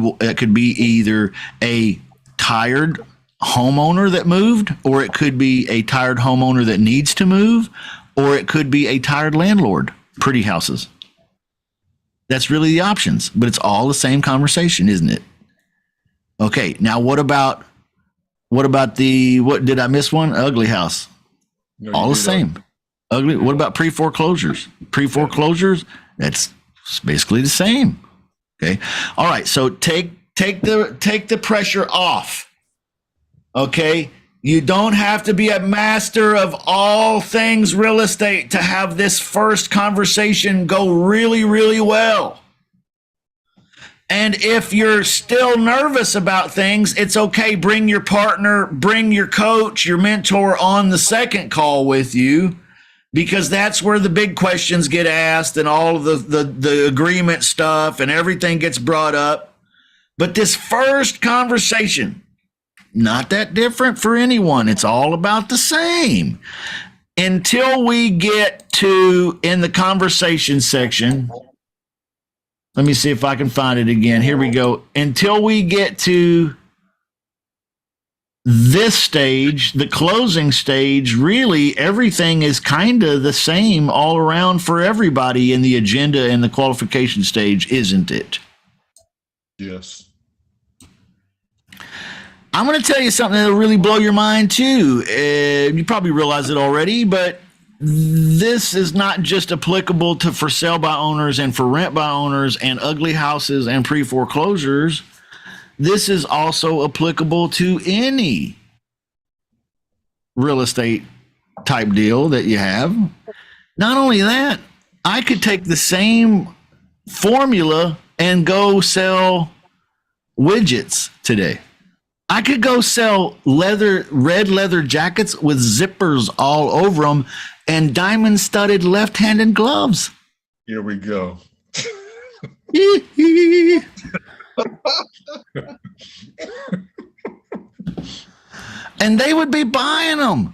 either a tired homeowner that moved, or it could be a tired homeowner that needs to move, or it could be a tired landlord. Pretty houses. That's really the options, but it's all the same conversation, isn't it? Okay, now what about what did I miss one? Ugly house. No, all the same. Ugly. What about pre-foreclosures? Pre-foreclosures, that's basically the same. Okay. All right. So take the pressure off. Okay. You don't have to be a master of all things real estate to have this first conversation go really, really well. And if you're still nervous about things, it's okay. Bring your partner, bring your coach, your mentor on the second call with you, because that's where the big questions get asked and all of the agreement stuff and everything gets brought up. But this first conversation, not that different for anyone. It's all about the same. Until we get to, in the conversation section, let me see if I can find it again. Here we go. Until we get to this stage, the closing stage, really everything is kind of the same all around for everybody in the agenda and the qualification stage, isn't it? Yes. I'm going to tell you something that'll really blow your mind too. You probably realize it already, but this is not just applicable to for sale by owners and for rent by owners and ugly houses and pre-foreclosures. This is also applicable to any real estate type deal that you have. Not only that, I could take the same formula and go sell widgets today. I could go sell red leather jackets with zippers all over them and diamond studded left-handed gloves. Here we go. And they would be buying them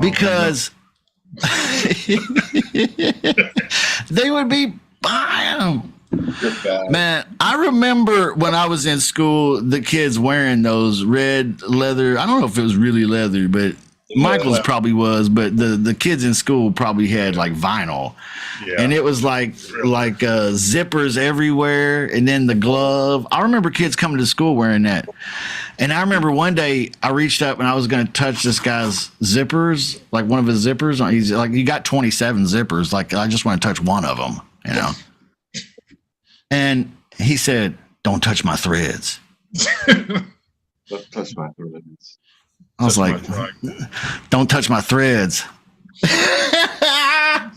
because they would be buying them. Man, I remember when I was in school, the kids wearing those red leather. I don't know if it was really leather, but Michael's probably was. But the kids in school probably had like vinyl, and it was like zippers everywhere, and then the glove. I remember kids coming to school wearing that, and I remember one day I reached up and I was going to touch this guy's zippers, like one of his zippers. He's like, "You got 27 zippers. Like, I just want to touch one of them," you know. And he said, "Don't touch my threads." Don't touch my threads. I was like, "Don't touch my threads." I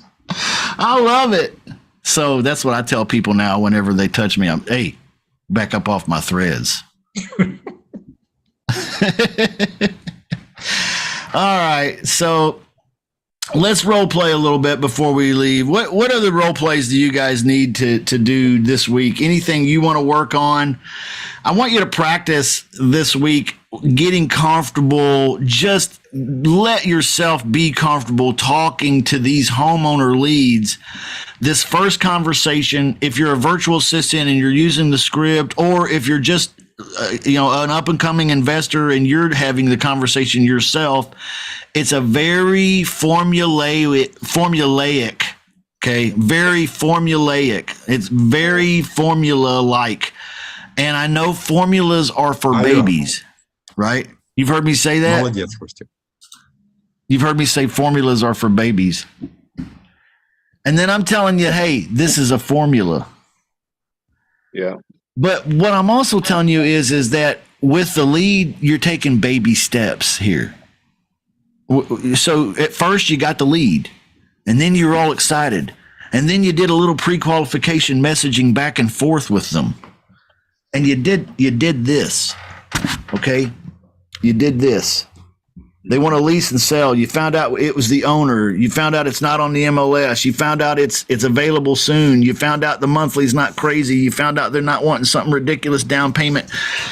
love it. So that's what I tell people now whenever they touch me. Hey, back up off my threads. All right. So let's role play a little bit before we leave. What other role plays do you guys need to do this week? Anything you want to work on? I want you to practice this week getting comfortable. Just let yourself be comfortable talking to these homeowner leads. This first conversation, if you're a virtual assistant and you're using the script, or if you're just an up and coming investor and you're having the conversation yourself, it's a very formulaic, okay? Very formulaic. It's very formula-like. And I know formulas are for babies, right? You've heard me say that? You've heard me say formulas are for babies. And then I'm telling you, hey, this is a formula. Yeah. But what I'm also telling you is that with the lead, you're taking baby steps here. So at first you got the lead, and then you're all excited. And then you did a little pre-qualification messaging back and forth with them. And you did this, okay? You did this. They want to lease and sell. You found out it was the owner. You found out it's not on the MLS. You found out it's available soon. You found out the monthly's not crazy. You found out they're not wanting something ridiculous down payment.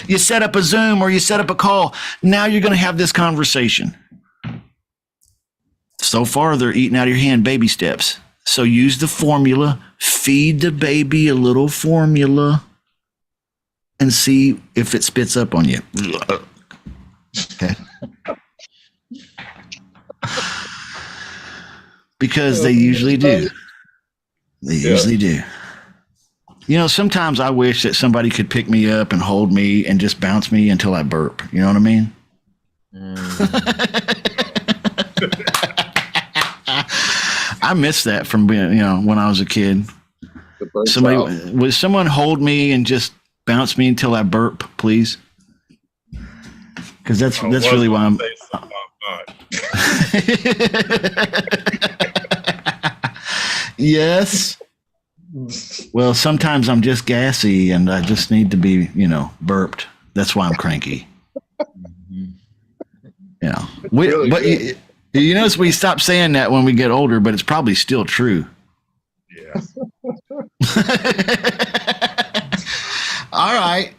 You set up a Zoom or you set up a call. Now you're going to have this conversation. So far, they're eating out of your hand baby steps. So use the formula. Feed the baby a little formula and see if it spits up on you. Okay. Because they usually do. They usually do. You know, sometimes I wish that somebody could pick me up and hold me and just bounce me until I burp. You know what I mean? I miss that from being, when I was a kid. Would someone hold me and just bounce me until I burp, please? Because that's really why Yes. Well, sometimes I'm just gassy and I just need to be, burped. That's why I'm cranky. Yeah. Really But you notice we stop saying that when we get older, but it's probably still true. Yeah. All right.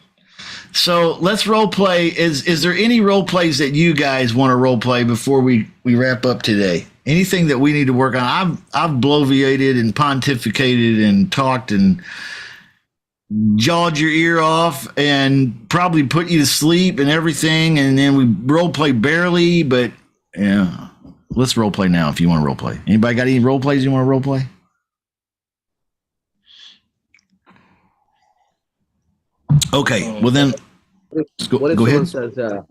So let's role play. Is there any role plays that you guys want to role play before we wrap up today? Anything that we need to work on? I've bloviated and pontificated and talked and jawed your ear off and probably put you to sleep and everything. And then we role play barely, but yeah, let's role play now if you want to role play. Anybody got any role plays you want to role play? Okay, well then, What if go someone ahead. says, can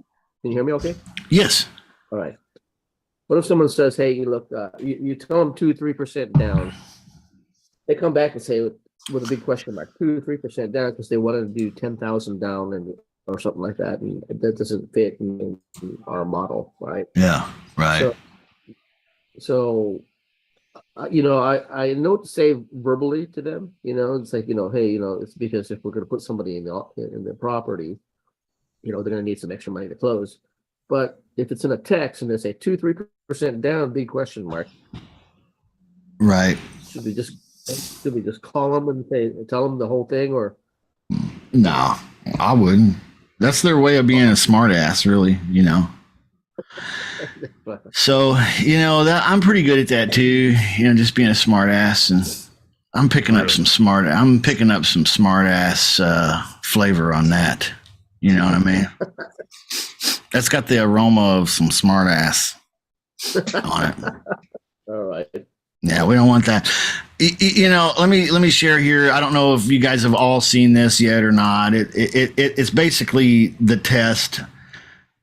you hear me okay? Yes. All right. What if someone says, hey, look, you tell them 2-3% down. They come back and say, with a big question mark, 2-3% down because they wanted to do 10,000 down and or something like that. And that doesn't fit in our model, right? Yeah, right. So I know what to say verbally to them. It's like, hey, it's because if we're going to put somebody in the property, they're going to need some extra money to close. But if it's in a text and they say 2-3% down, big question mark. Right. Should we just call them and tell them the whole thing, or? No, I wouldn't. That's their way of being a smart ass, really, So, that I'm pretty good at that too, just being a smart ass, and I'm picking up some smart ass flavor on that. You know what I mean? That's got the aroma of some smart ass on it. All right. Yeah, we don't want that. Let me share here. I don't know if you guys have all seen this yet or not. It's basically the test.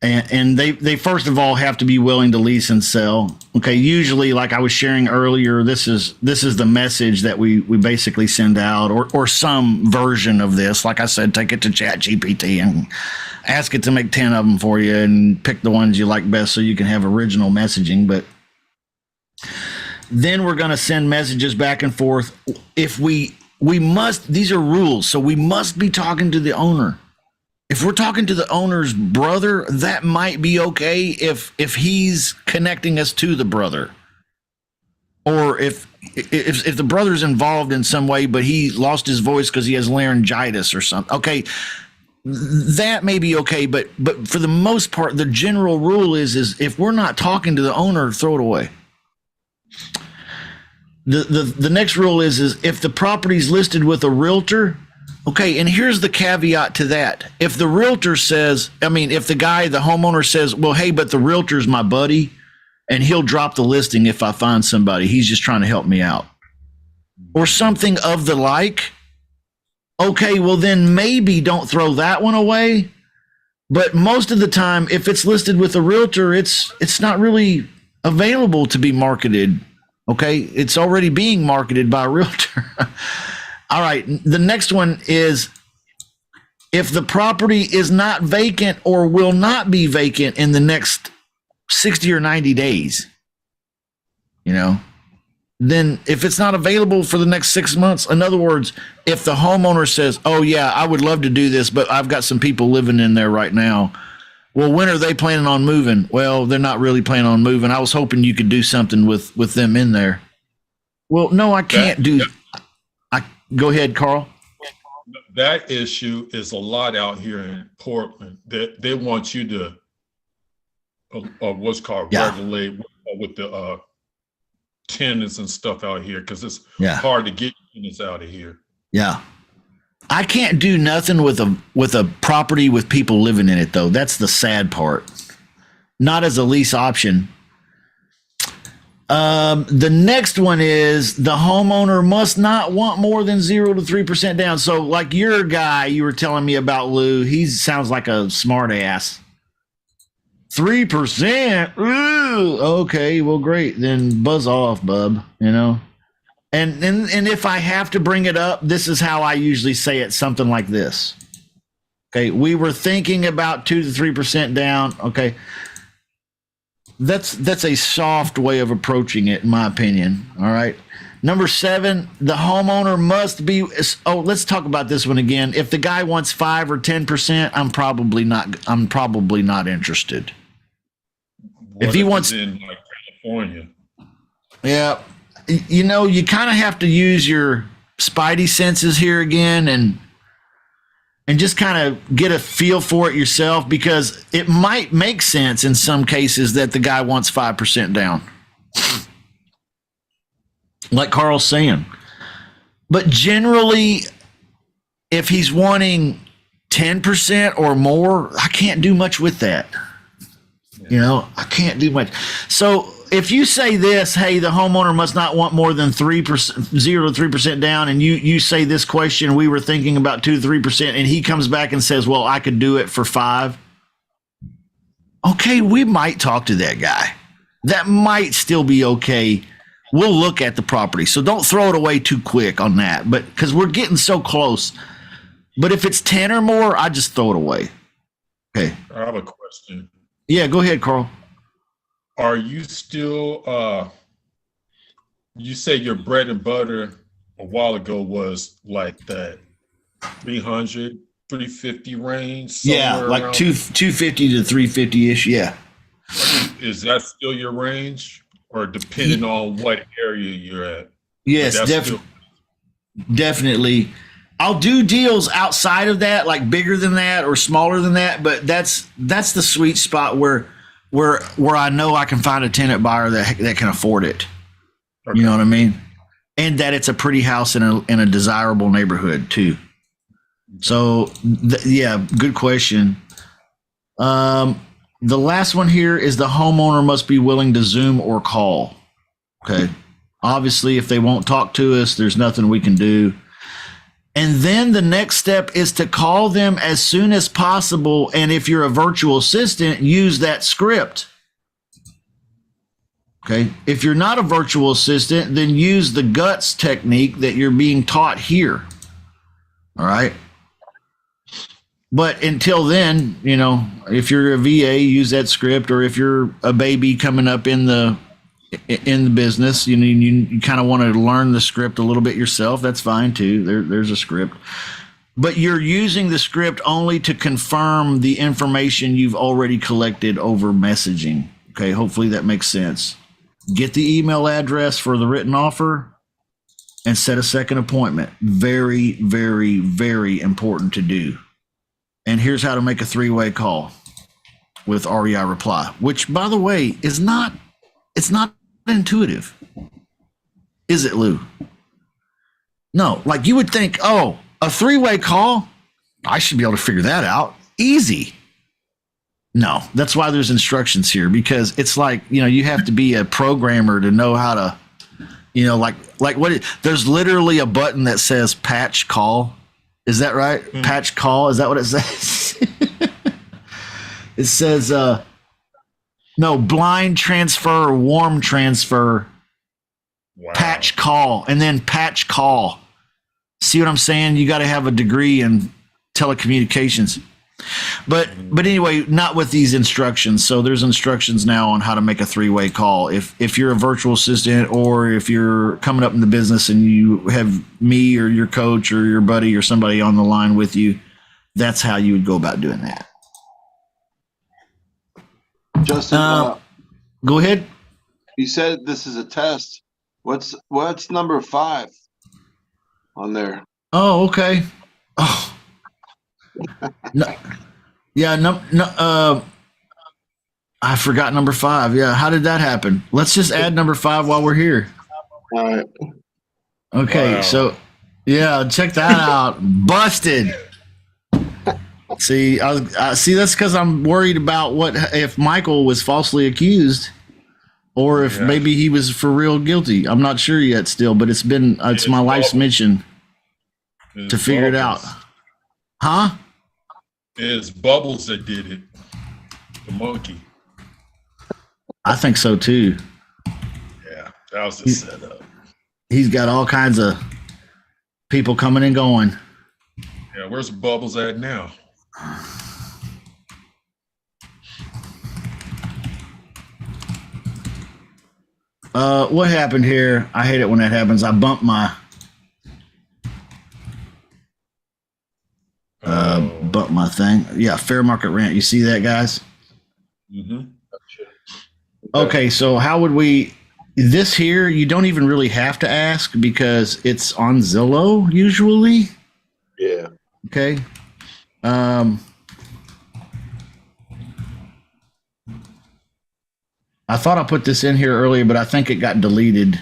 And they first of all have to be willing to lease and sell. Okay, usually, like I was sharing earlier, this is the message that we basically send out, or some version of this. Like I said, take it to ChatGPT and ask it to make 10 of them for you, and pick the ones you like best so you can have original messaging. But then we're going to send messages back and forth. If we must, these are rules, so we must be talking to the owner. If we're talking to the owner's brother, that might be okay if he's connecting us to the brother. Or if the brother's involved in some way, but he lost his voice because he has laryngitis or something. Okay, that may be okay, but for the most part, the general rule is if we're not talking to the owner, throw it away. The next rule is if the property's listed with a realtor. Okay, and here's the caveat to that. If the realtor says, the homeowner says, well, hey, but the realtor's my buddy, and he'll drop the listing if I find somebody. He's just trying to help me out. Or something of the like. Okay, well, then maybe don't throw that one away. But most of the time, if it's listed with a realtor, it's not really available to be marketed. Okay, it's already being marketed by a realtor. All right, the next one is if the property is not vacant or will not be vacant in the next 60 or 90 days, then if it's not available for the next 6 months, in other words, if the homeowner says, oh yeah, I would love to do this, but I've got some people living in there right now. Well, when are they planning on moving? Well, they're not really planning on moving. I was hoping you could do something with them in there. Well, no, I can't do. Go ahead, Carl. That issue is a lot out here in Portland. They want you to what's called regulate with the tenants and stuff out here, because it's hard to get tenants out of here. Yeah. I can't do nothing with a property with people living in it, though. That's the sad part. Not as a lease option. The next one is the homeowner must not want more than 0 to 3% down. So like your guy you were telling me about, Lou, he sounds like a smart ass. 3%? Ooh, okay, well, great. Then buzz off, bub, And if I have to bring it up, this is how I usually say it, something like this. Okay, we were thinking about 2 to 3% down. Okay. that's a soft way of approaching it, in my opinion. All right. Number 7, the homeowner must be. Oh, let's talk about this one again. If the guy wants 5 or 10%, I'm probably not interested. What If he it's wants, in like California, yeah, you know, you kind of have to use your spidey senses here again, and just kind of get a feel for it yourself, because it might make sense in some cases that the guy wants 5% down, like Carl's saying. But generally, if he's wanting 10% or more, I can't do much with that. You know, I can't do much. So if you say this, hey, the homeowner must not want more than 3%, 0 to 3% down, and you say this question, we were thinking about 2 to 3%, and he comes back and says, well, I could do it for 5. Okay, we might talk to that guy. That might still be okay. We'll look at the property. So don't throw it away too quick on that, but because we're getting so close. But if it's 10 or more, I just throw it away. Okay. I have a question. Yeah, go ahead, Carl. Are you still, you say your bread and butter a while ago was like that 300, 350 range? Yeah, like around- 250 to 350-ish, yeah. Is that still your range, or depending on what area you're at? Yes, That's definitely. I'll do deals outside of that, like bigger than that or smaller than that, but that's the sweet spot where I know I can find a tenant buyer that can afford it. Okay. You know what I mean? And that it's a pretty house in a desirable neighborhood too. So yeah, good question. The last one here is the homeowner must be willing to Zoom or call. Okay. Obviously, if they won't talk to us, there's nothing we can do. And then the next step is to call them as soon as possible. And if you're a virtual assistant, use that script. Okay. If you're not a virtual assistant, then use the guts technique that you're being taught here. All right. But until then, you know, if you're a VA, use that script, or if you're a baby coming up in the business, you know, you kind of want to learn the script a little bit yourself. That's fine too. There's a script, but you're using the script only to confirm the information you've already collected over messaging. Okay. Hopefully that makes sense. Get the email address for the written offer and set a second appointment. Very, very, very important to do. And here's how to make a 3-way call with REI reply, which, by the way, it's not intuitive. Is it, Lou? No, like you would think, oh, a 3-way call, I should be able to figure that out. Easy. No, that's why there's instructions here, because it's like, you know, you have to be a programmer to know how to, you know, like there's literally a button that says patch call. Is that right? Mm. Patch call. Is that what it says? It says, no, blind transfer, warm transfer, Wow. patch call, and then patch call. See what I'm saying? You got to have a degree in telecommunications. But anyway, not with these instructions. So there's instructions now on how to make a 3-way call. If you're a virtual assistant, or if you're coming up in the business and you have me or your coach or your buddy or somebody on the line with you, that's how you would go about doing that. Justin, Go ahead. you said this is a test. What's number 5 on there? Oh, okay. Oh. No, yeah, no, I forgot number 5. Yeah, how did that happen? Let's just add number 5 while we're here. All right. Okay, Wow. so yeah, check that out. Busted. See, I see. That's because I'm worried about what if Michael was falsely accused, or if maybe he was for real guilty. I'm not sure yet, still, but it's my life's mission to figure it out. Huh? It's Bubbles that did it. The monkey. I think so too. Yeah, that was the setup. He's got all kinds of people coming and going. Yeah, where's Bubbles at now? What happened here? I hate it when that happens. I bumped my thing. Yeah, fair market rent. You see that, guys? Mm-hmm. Okay, so how would we? This here, you don't even really have to ask because it's on Zillow usually. Yeah. Okay. I thought I put this in here earlier, but I think it got deleted.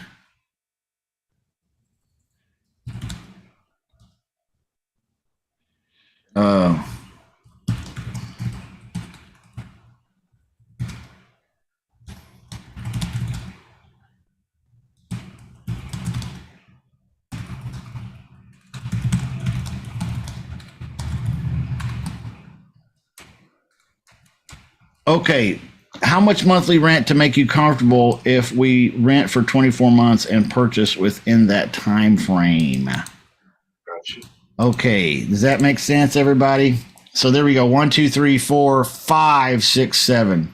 Okay, how much monthly rent to make you comfortable if we rent for 24 months and purchase within that time frame? Gotcha. Okay, does that make sense, everybody? So there we go. 1, 2, 3, 4, 5, 6, 7.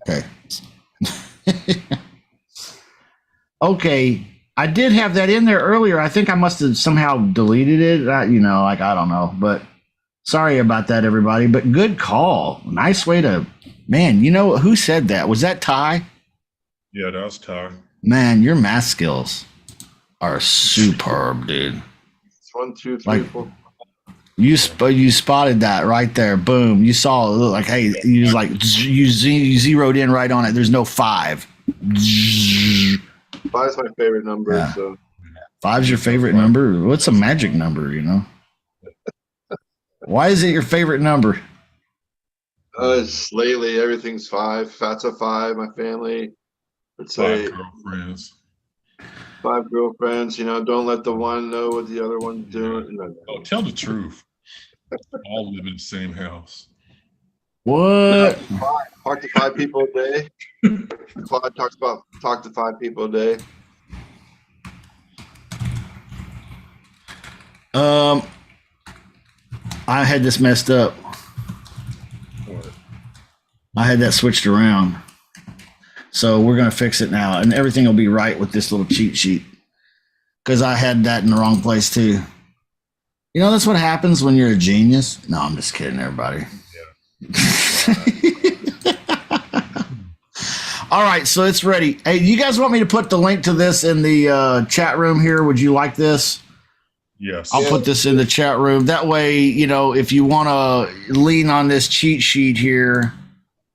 Okay. Okay, I did have that in there earlier. I think I must have somehow deleted it. I don't know. But sorry about that, everybody. But good call. Nice way to, man. You know who said that? Was that Ty? Yeah, that's Ty. Man, your math skills are superb, dude. It's 1, 2, 3, Like- 4. You spotted that right there. Boom. You saw it. Like, hey, you was like you zeroed in right on it. There's no 5. 5's my favorite number. Yeah. So 5's your favorite number. What's a magic number? Why is it your favorite number? it's lately everything's 5. Fat's a 5. My family would say 5 girlfriends. 5 girlfriends. Don't let the one know what the other one's doing. Oh, tell the truth. All live in the same house. What? Talk to 5 people a day. Claude talks about talk to 5 people a day. I had this messed up. I had that switched around. So we're going to fix it now, and everything will be right with this little cheat sheet. Because I had that in the wrong place, too. That's what happens when you're a genius. No, I'm just kidding, everybody. All right, so it's ready. Hey, you guys want me to put the link to this in the chat room here? Would you like this? Yes. I'll put this in the chat room. That way, if you want to lean on this cheat sheet here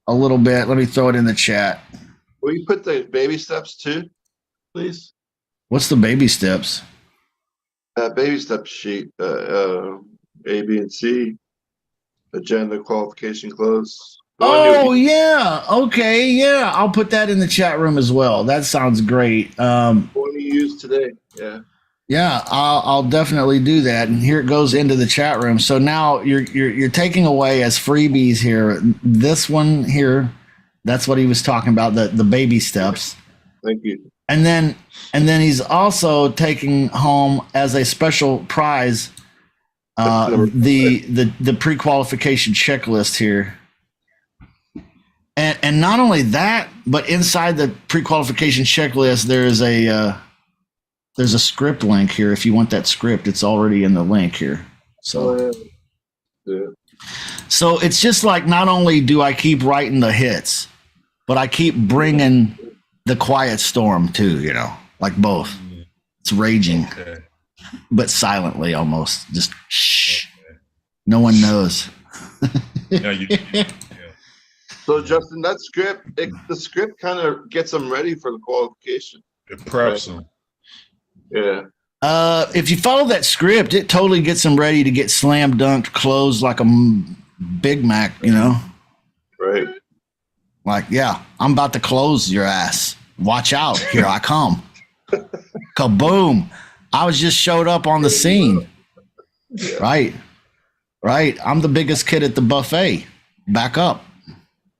a little bit, let me throw it in the chat. Will you put the baby steps too, please? What's the baby steps? That baby step sheet, A, B, and C, agenda, qualification, close. The one Oh, yeah. Okay, yeah. I'll put that in the chat room as well. That sounds great. the one you used today. Yeah. Yeah, I'll definitely do that. And here it goes into the chat room. So now you're taking away as freebies here. This one here, that's what he was talking about, the baby steps. Thank you. And then he's also taking home as a special prize the pre-qualification checklist here. And not only that, but inside the pre-qualification checklist, there's a script link here. If you want that script, it's already in the link here. So, Yeah. so it's just like, not only do I keep writing the hits, but I keep bringing the quiet storm too, like both. It's raging, Okay. but silently almost. Just shh. No one knows. Now yeah. So Justin, that script, the script kind of gets them ready for the qualification. It preps them. Yeah. If you follow that script, it totally gets them ready to get slam dunked, closed like a Big Mac, Right. Like, yeah, I'm about to close your ass. Watch out. Here I come. Kaboom. I was just showed up on the scene. Right. I'm the biggest kid at the buffet. Back up.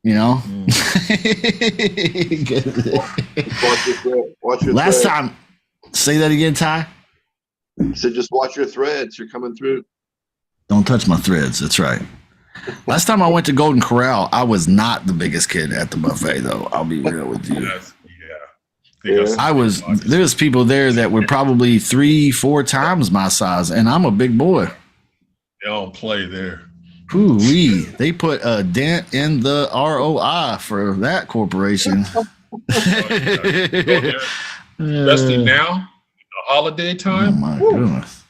Watch your Last threads. time, say that again, Ty. So just watch your threads. You're coming through. Don't touch my threads. That's right. Last time I went to Golden Corral, I was not the biggest kid at the buffet, though. I'll be real with you. Yeah. think Yeah. There's people there that were probably 3-4 times my size, and I'm a big boy. They don't play there. Ooh-wee. They put a dent in the ROI for that corporation. Especially now, the holiday Oh time. my goodness.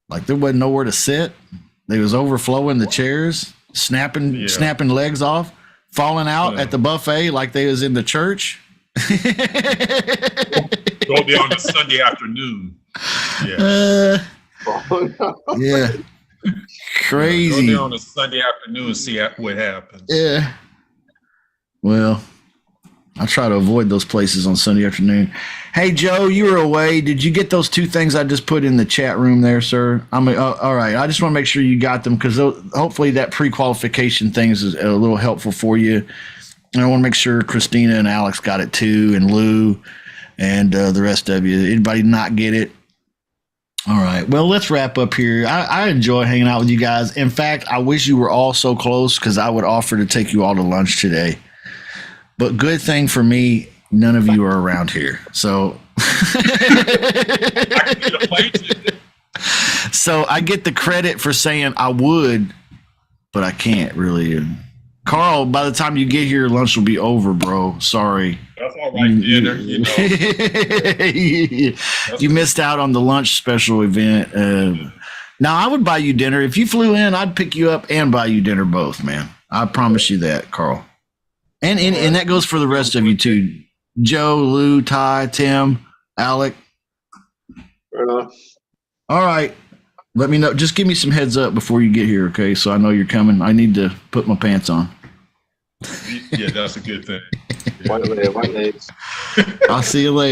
Like there wasn't nowhere to sit. They was overflowing the chairs, snapping legs off, falling out at the buffet like they was in the church. Go there on a Sunday afternoon. Yeah. Yeah. Go Crazy. there on a Sunday afternoon and see what happens. Yeah. Well, I try to avoid those places on Sunday afternoon. Hey, Joe, you were away. Did you get those 2 things I just put in the chat room there, sir? All right. I just want to make sure you got them because hopefully that pre-qualification thing is a little helpful for you. And I want to make sure Christina and Alex got it too, and Lou and the rest of you. Anybody not get it? All right. Well, let's wrap up here. I enjoy hanging out with you guys. In fact, I wish you were all so close because I would offer to take you all to lunch today. But good thing for me, none of you are around here. So so I get the credit for saying I would, but I can't really. Carl, by the time you get here, lunch will be over, bro. Sorry. That's all right, dinner, you know. You missed out on the lunch special event. Now, I would buy you dinner. If you flew in, I'd pick you up and buy you dinner both, man. I promise you that, Carl. And that goes for the rest of you, too. Joe, Lou, Ty, Tim, Alec. Right on. All right. Let me know. Just give me some heads up before you get here, okay? So I know you're coming. I need to put my pants on. Yeah, that's a good thing. White legs. I'll see you later.